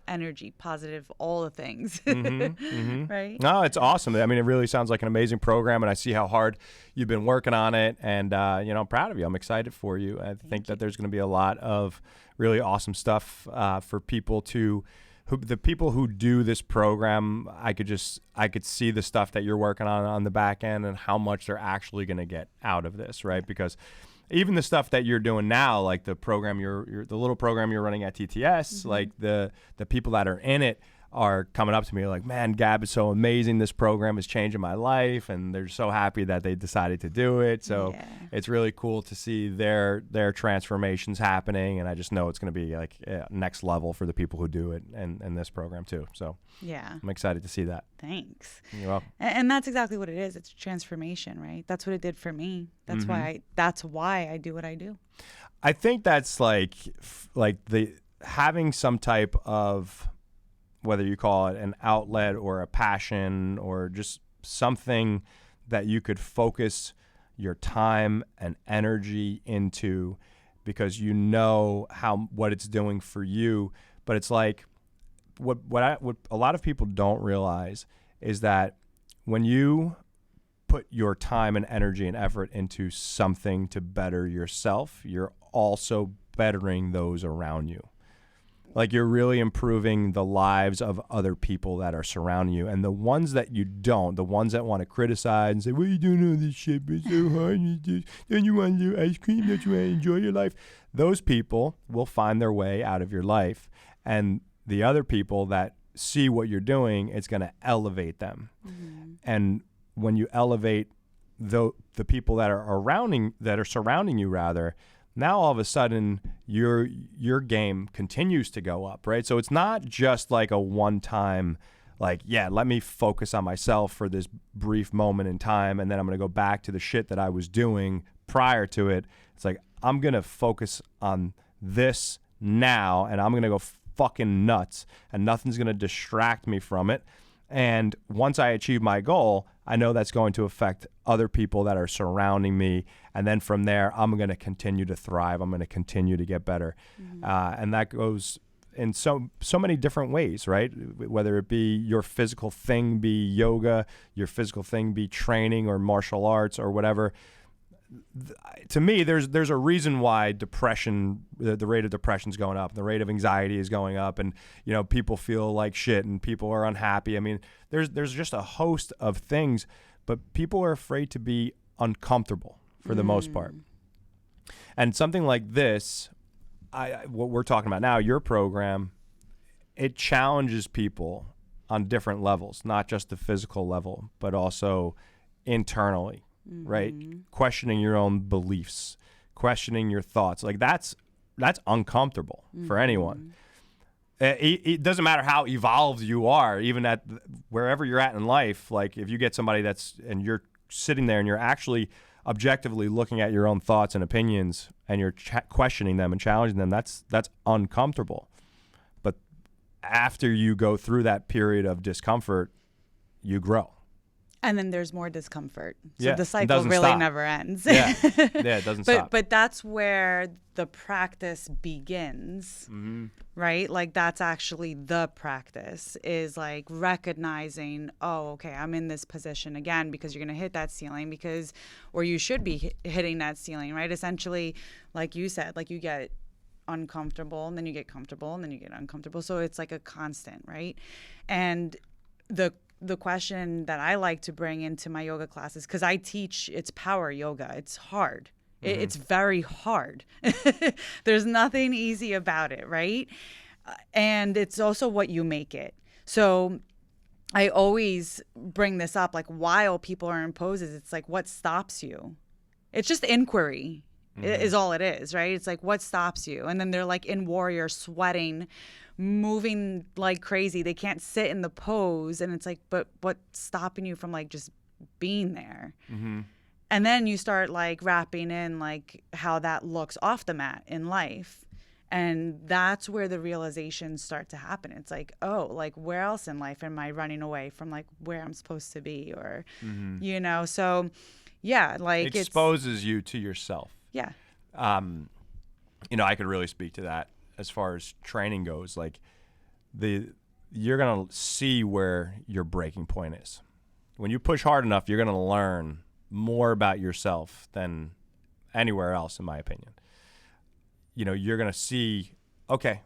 energy, positive, all the things. Right? No, it's awesome. I mean, it really sounds like an amazing program, and I see how hard you've been working on it. And, I'm proud of you. I'm excited for you. I think that there's going to be a lot of really awesome stuff for people the people who do this program. I could see the stuff that you're working on the back end and how much they're actually going to get out of this, right? Because even the stuff that you're doing now, like the program the little program you're running at TTS, like the people that are in it are coming up to me like, man, Gab is so amazing. This program is changing my life, and they're so happy that they decided to do it. So it's really cool to see their transformations happening, and I just know it's going to be like next level for the people who do it and this program too. So yeah, I'm excited to see that. Thanks. You're welcome. And that's exactly what it is. It's a transformation, right? That's what it did for me. That's why I do what I do. I think that's like the having some type of, whether you call it an outlet or a passion or just something that you could focus your time and energy into, because you know what it's doing for you. But it's like what a lot of people don't realize is that when you put your time and energy and effort into something to better yourself, you're also bettering those around you. Like, you're really improving the lives of other people that are surrounding you. And the ones that you don't, the ones that want to criticize and say, what are you doing all this shit? It's so hard. Don't you want to do ice cream? Don't you want to enjoy your life? Those people will find their way out of your life. And the other people that see what you're doing, it's going to elevate them. And when you elevate the people that are surrounding you, rather, now all of a sudden your game continues to go up, right? So it's not just like a one-time, like, yeah, let me focus on myself for this brief moment in time, and then I'm going to go back to the shit that I was doing prior to it. It's like, I'm going to focus on this now, and I'm going to go fucking nuts, and nothing's going to distract me from it. And once I achieve my goal, I know that's going to affect other people that are surrounding me. And then from there, I'm going to continue to thrive. I'm going to continue to get better. And that goes in so many different ways, right? Whether it be your physical thing be yoga, your physical thing be training or martial arts or whatever. To me, there's a reason why depression, the rate of depression is going up, the rate of anxiety is going up, and people feel like shit and people are unhappy. I mean, there's just a host of things, but people are afraid to be uncomfortable for the most part. And something like this, what we're talking about now, your program, it challenges people on different levels, not just the physical level, but also internally. Right? Questioning your own beliefs, questioning your thoughts. Like that's uncomfortable for anyone. It doesn't matter how evolved you are, even at wherever you're at in life. Like, if you get somebody and you're sitting there and you're actually objectively looking at your own thoughts and opinions and you're questioning them and challenging them, that's uncomfortable. But after you go through that period of discomfort, you grow. And then there's more discomfort. So the cycle really stop. Never ends. Yeah, it doesn't stop. But that's where the practice begins, right? Like, that's actually the practice, is like recognizing, oh, okay, I'm in this position again, because you're going to hit that ceiling, or you should be hitting that ceiling, right? Essentially, like you said, like, you get uncomfortable and then you get comfortable and then you get uncomfortable. So it's like a constant, right? And the question that I like to bring into my yoga classes, because I teach, it's power yoga. It's hard. It's very hard. There's nothing easy about it, right? And it's also what you make it. So I always bring this up, like, while people are in poses, it's like, what stops you? It's just inquiry is all it is, right? It's like, what stops you? And then they're like in warrior, sweating, moving like crazy. They can't sit in the pose. And it's like, but what's stopping you from like just being there? And then you start like wrapping in like how that looks off the mat in life. And that's where the realizations start to happen. It's like, oh, like, where else in life am I running away from like where I'm supposed to be? Or, so yeah, like, it exposes you to yourself. Yeah. I could really speak to that as far as training goes. Like, you're going to see where your breaking point is. When you push hard enough, you're going to learn more about yourself than anywhere else, in my opinion. You know, you're going to see, okay,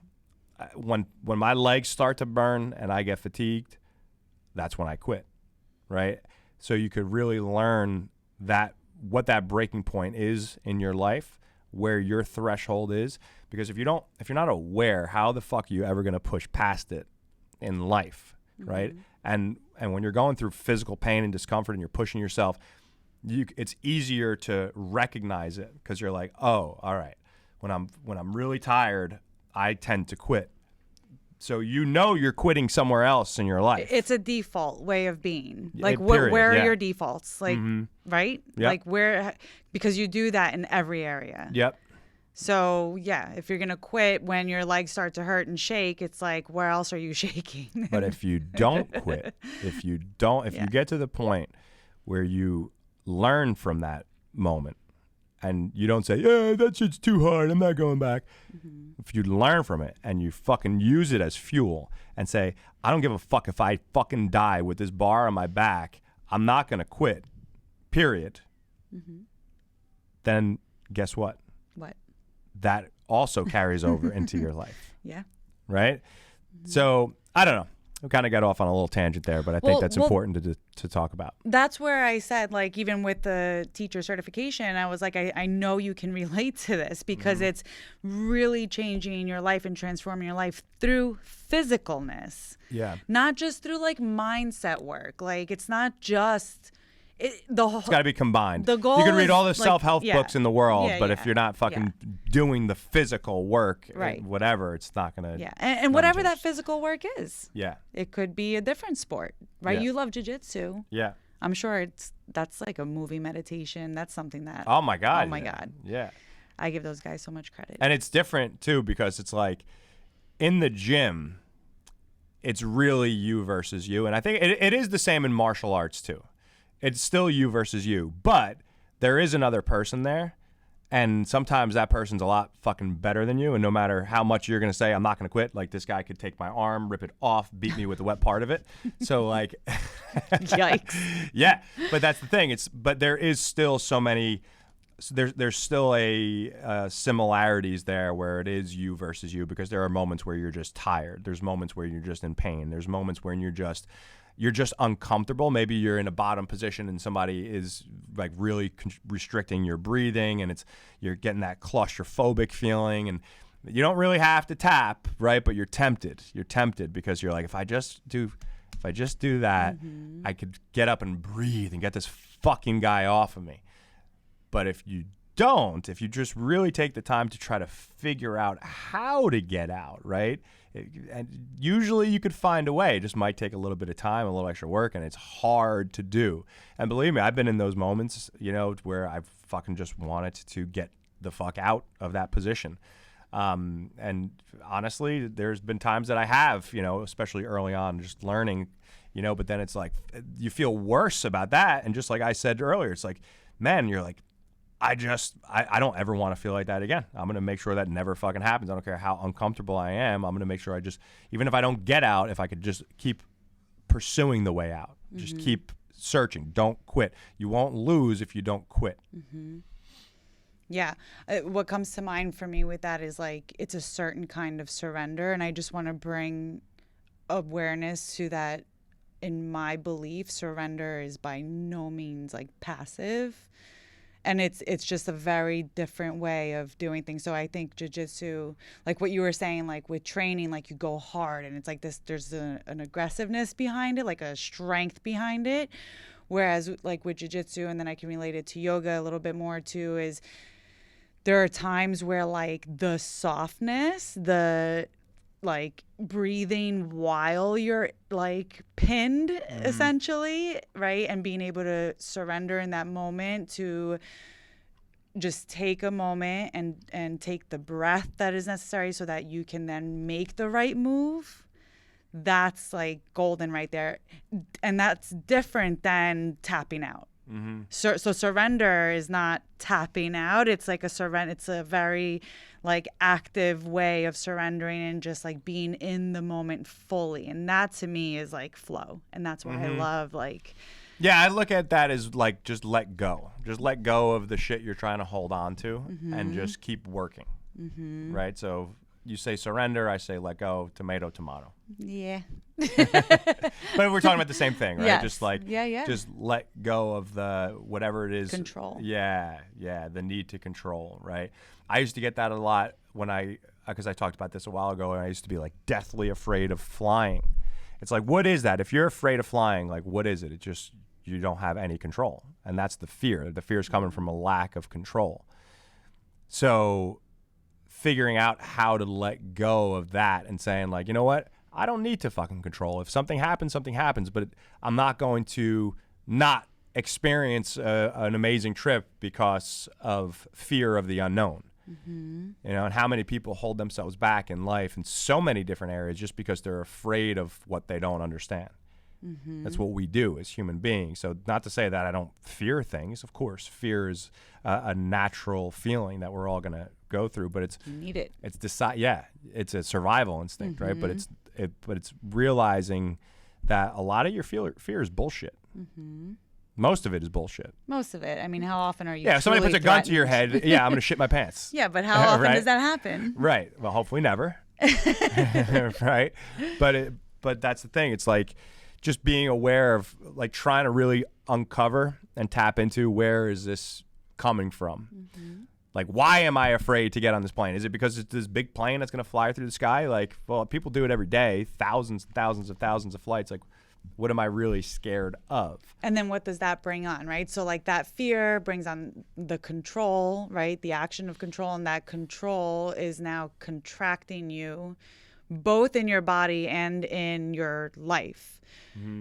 when my legs start to burn and I get fatigued, that's when I quit, right? So you could really learn what that breaking point is in your life, where your threshold is. Because if you're not aware, how the fuck are you ever going to push past it in life, right? And when you're going through physical pain and discomfort and you're pushing yourself, it's easier to recognize it, because you're like, oh, all right, when I'm really tired, I tend to quit. So you're quitting somewhere else in your life. It's a default way of being. Like, where are your defaults? Like, right? Yep. Like where, because you do that in every area. Yep. So yeah, if you're going to quit when your legs start to hurt and shake, it's like, where else are you shaking? But if you don't quit, if you get to the point where you learn from that moment and you don't say, yeah, that shit's too hard, I'm not going back. If you learn from it and you fucking use it as fuel and say, I don't give a fuck if I fucking die with this bar on my back, I'm not going to quit, period. Then guess what? What? That also carries over into your life. Yeah. Right? So, I don't know. We kind of got off on a little tangent there, but I think that's important to talk about. That's where I said, like, even with the teacher certification, I was like, I know you can relate to this, because it's really changing your life and transforming your life through physicalness. Yeah. Not just through like mindset work. Like, it's not just... It's got to be combined. The goal you can read all the is, self-help books in the world, but if you're not fucking doing the physical work, whatever, it's not going to... Yeah, and whatever that physical work is. Yeah. It could be a different sport, right? Yeah. You love jiu-jitsu. Yeah. I'm sure that's like a movie meditation. That's something that... Oh, my God. Oh, my God. Yeah. I give those guys so much credit. And it's different, too, because it's like in the gym, it's really you versus you. And I think it is the same in martial arts, too. It's still you versus you, but there is another person there, and sometimes that person's a lot fucking better than you, and no matter how much you're going to say, I'm not going to quit, like, this guy could take my arm, rip it off, beat me with the wet part of it. So, like... Yikes. Yeah, but that's the thing. But there is still so many... There's still similarities there where it is you versus you, because there are moments where you're just tired. There's moments where you're just in pain. There's moments when you're just uncomfortable. Maybe you're in a bottom position and somebody is like really restricting your breathing, and you're getting that claustrophobic feeling, and you don't really have to tap, right? But you're tempted. You're tempted because you're like, if I just do that, I could get up and breathe and get this fucking guy off of me. But if you just really take the time to try to figure out how to get out, right? And usually you could find a way. It just might take a little bit of time, a little extra work, and it's hard to do. And believe me, I've been in those moments, where I've fucking just wanted to get the fuck out of that position. And honestly, there's been times that I have, especially early on, just learning, but then it's like you feel worse about that. And just like I said earlier, it's like, man, you're like, I don't ever want to feel like that again. I'm going to make sure that never fucking happens. I don't care how uncomfortable I am. I'm going to make sure even if I don't get out, if I could just keep pursuing the way out, just keep searching. Don't quit. You won't lose if you don't quit. Yeah. What comes to mind for me with that is like, it's a certain kind of surrender. And I just want to bring awareness to that. In my belief, surrender is by no means like passive. And it's just a very different way of doing things. So I think jiu-jitsu, like what you were saying, like with training, like you go hard and it's like this, there's an aggressiveness behind it, like a strength behind it. Whereas like with jiu-jitsu, and then I can relate it to yoga a little bit more too, is there are times where like the softness, the like breathing while you're like pinned essentially, right? And being able to surrender in that moment, to just take a moment and take the breath that is necessary so that you can then make the right move. That's like golden right there. And that's different than tapping out. So surrender is not tapping out. It's like it's a very like active way of surrendering and just like being in the moment fully. And that to me is like flow. And that's why I love like. Yeah, I look at that as like just let go. Just let go of the shit you're trying to hold on to and just keep working. Right? So you say surrender, I say let go, tomato, tomato. Yeah. But we're talking about the same thing, right? Yes. Just like, just let go of the whatever it is. Control. Yeah, the need to control, right? I used to get that a lot because I talked about this a while ago, and I used to be like deathly afraid of flying. It's like, what is that? If you're afraid of flying, like, what is it? It just, you don't have any control. And that's the fear. The fear is coming from a lack of control. So figuring out how to let go of that and saying like, you know what? I don't need to fucking control. If something happens, but I'm not going to not experience an amazing trip because of fear of the unknown. You know, and how many people hold themselves back in life in so many different areas just because they're afraid of what they don't understand. That's what we do as human beings. So not to say that I don't fear things. Of course, fear is a natural feeling that we're all going to go through, but it's you need it. It's it's a survival instinct, right? But it's realizing that a lot of your fear is bullshit. Most of it is bullshit. Most of it. I mean, how often are you? Yeah, if somebody puts a gun to your head, yeah, I'm going to shit my pants. Yeah, but how often does that happen? Right. Well, hopefully never. Right. But that's the thing. It's like just being aware of like trying to really uncover and tap into where is this coming from? Like, why am I afraid to get on this plane? Is it because it's this big plane that's going to fly through the sky? Like, well, people do it every day, thousands and thousands of flights. Like, what am I really scared of? And then what does that bring on, right? So like that fear brings on the control, right? The action of control, and that control is now contracting you both in your body and in your life,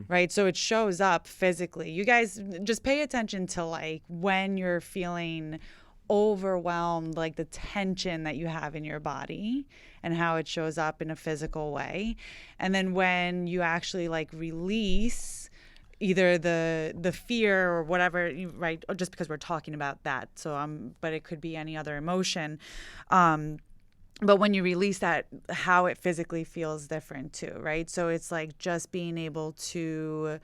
right? So it shows up physically. You guys just pay attention to like when you're feeling overwhelmed, like the tension that you have in your body and how it shows up in a physical way. And then when you actually like release either the fear or whatever, right? Or just because we're talking about that. So but it could be any other emotion. But when you release that, how it physically feels different too, right? So it's like just being able to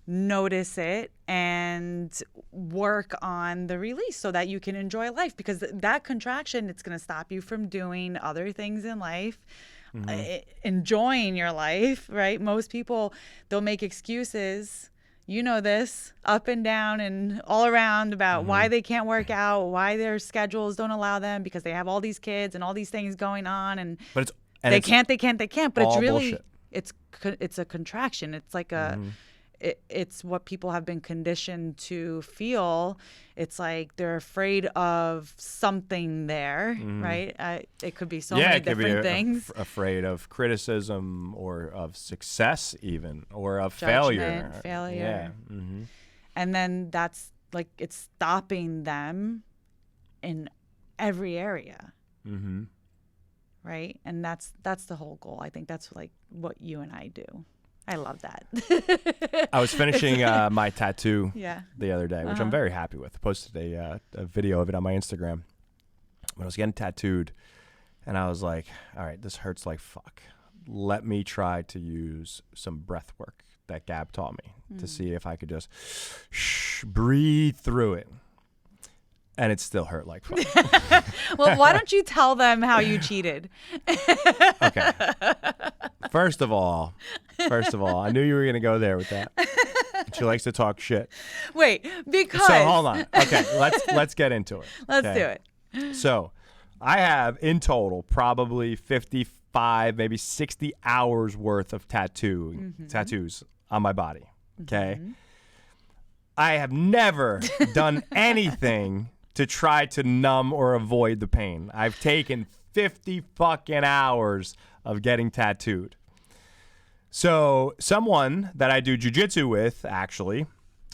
notice it and work on the release so that you can enjoy life, because that contraction, it's going to stop you from doing other things in life, enjoying your life, right? Most people, they'll make excuses, you know this, up and down and all around about why they can't work out, why their schedules don't allow them because they have all these kids and all these things going on, and they can't, but it's really bullshit. It's a contraction. It's like a it's what people have been conditioned to feel. It's like they're afraid of something there, right? It could be so many different things. Afraid of criticism or of success even, or of failure. Yeah. And then that's like, it's stopping them in every area. Right? And that's the whole goal. I think that's like what you and I do. I love that. I was finishing my tattoo the other day, which I'm very happy with. I posted a video of it on my Instagram. When I was getting tattooed, and I was like, all right, this hurts like fuck. Let me try to use some breath work that Gab taught me to see if I could just breathe through it. And it still hurt like fuck. Well, why don't you tell them how you cheated? Okay. First of all, I knew you were going to go there with that. She likes to talk shit. Wait, because... So hold on. Okay, let's get into it. Let's do it. So I have in total probably 55, maybe 60 hours worth of tattoos on my body. Okay. I have never done anything to try to numb or avoid the pain. I've taken 50 fucking hours of getting tattooed. So someone that I do jujitsu with actually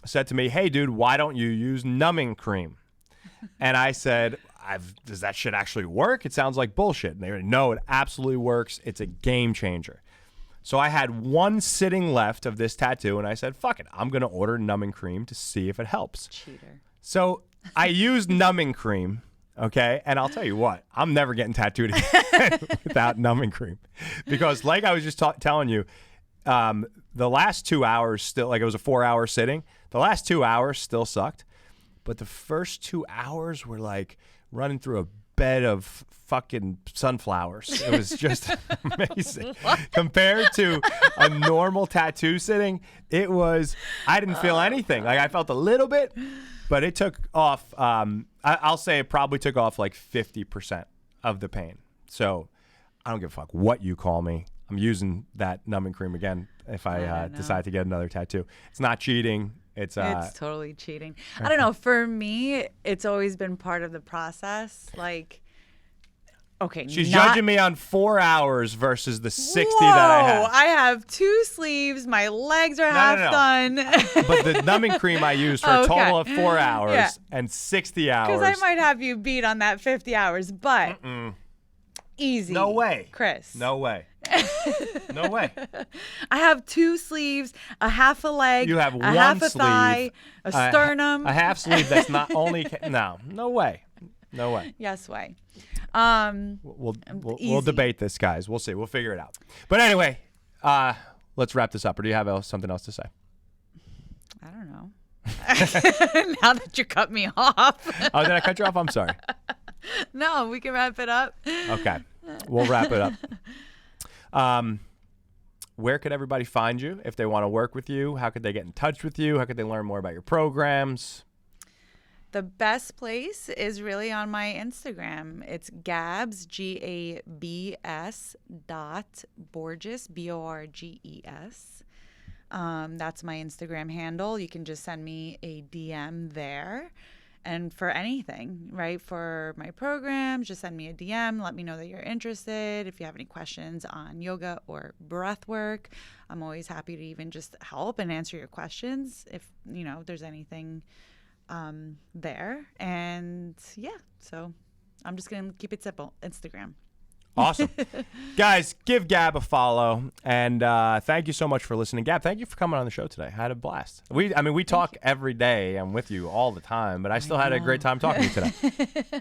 said to me, hey dude, why don't you use numbing cream? And I said, does that shit actually work? It sounds like bullshit. And they were, no, it absolutely works. It's a game changer. So I had one sitting left of this tattoo, and I said, fuck it, I'm going to order numbing cream to see if it helps. Cheater. So I used numbing cream, okay? And I'll tell you what, I'm never getting tattooed again without numbing cream. Because like I was just telling you, the last 2 hours still, like it was a 4-hour sitting, the last 2 hours still sucked. But the first 2 hours were like running through a bed of fucking sunflowers. It was just amazing. Compared to a normal tattoo sitting, I didn't feel anything. Like I felt a little bit, but it took off, I'll say it probably took off like 50% of the pain. So I don't give a fuck what you call me. I'm using that numbing cream again if I decide to get another tattoo. It's not cheating. It's totally cheating. I don't know. For me, it's always been part of the process. Like, okay. She's judging me on 4 hours versus the 60 that I have. I have 2 sleeves. My legs are half done. But the numbing cream I use for a total of 4 hours and 60 hours. Because I might have you beat on that 50 hours, but easy. No way. Chris. No way. No way. I have 2 sleeves, a half a leg, you have a one half a sleeve, thigh, a sternum. A half sleeve that's not only... No way. No way. Yes way. We'll debate this, guys. We'll see. We'll figure it out. But anyway, let's wrap this up. Or do you have something else to say? I don't know. Now that you cut me off. Oh, did I cut you off? I'm sorry. No, we can wrap it up. Okay. We'll wrap it up. Where could everybody find you if they want to work with you? How could they get in touch with you? How could they learn more about your programs? The best place is really on my Instagram. It's Gabs, Gabs .Borges, Borges. That's my Instagram handle. You can just send me a DM there. And for anything, right? For my programs, just send me a DM. Let me know that you're interested. If you have any questions on yoga or breath work, I'm always happy to even just help and answer your questions if, there's anything there. And yeah, so I'm just going to keep it simple. Instagram. Awesome. Guys, give Gab a follow. And thank you so much for listening. Gab, thank you for coming on the show today. I had a blast. We talk every day. I'm with you all the time, but I still had a great time talking to you today.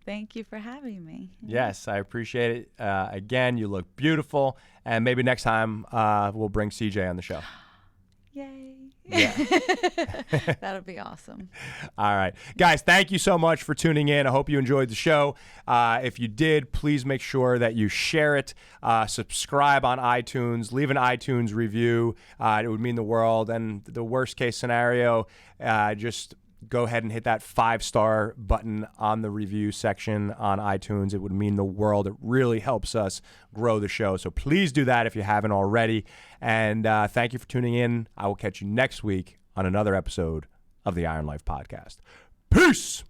Thank you for having me. Yes, I appreciate it. Again, you look beautiful. And maybe next time we'll bring CJ on the show. Yay. Yeah. That'll be awesome. All right. Guys, thank you so much for tuning in. I hope you enjoyed the show. If you did, please make sure that you share it, subscribe on iTunes, leave an iTunes review. It would mean the world. And the worst case scenario, just go ahead and hit that 5-star button on the review section on iTunes. It would mean the world. It really helps us grow the show. So please do that if you haven't already. And thank you for tuning in. I will catch you next week on another episode of the Iron Life Podcast. Peace.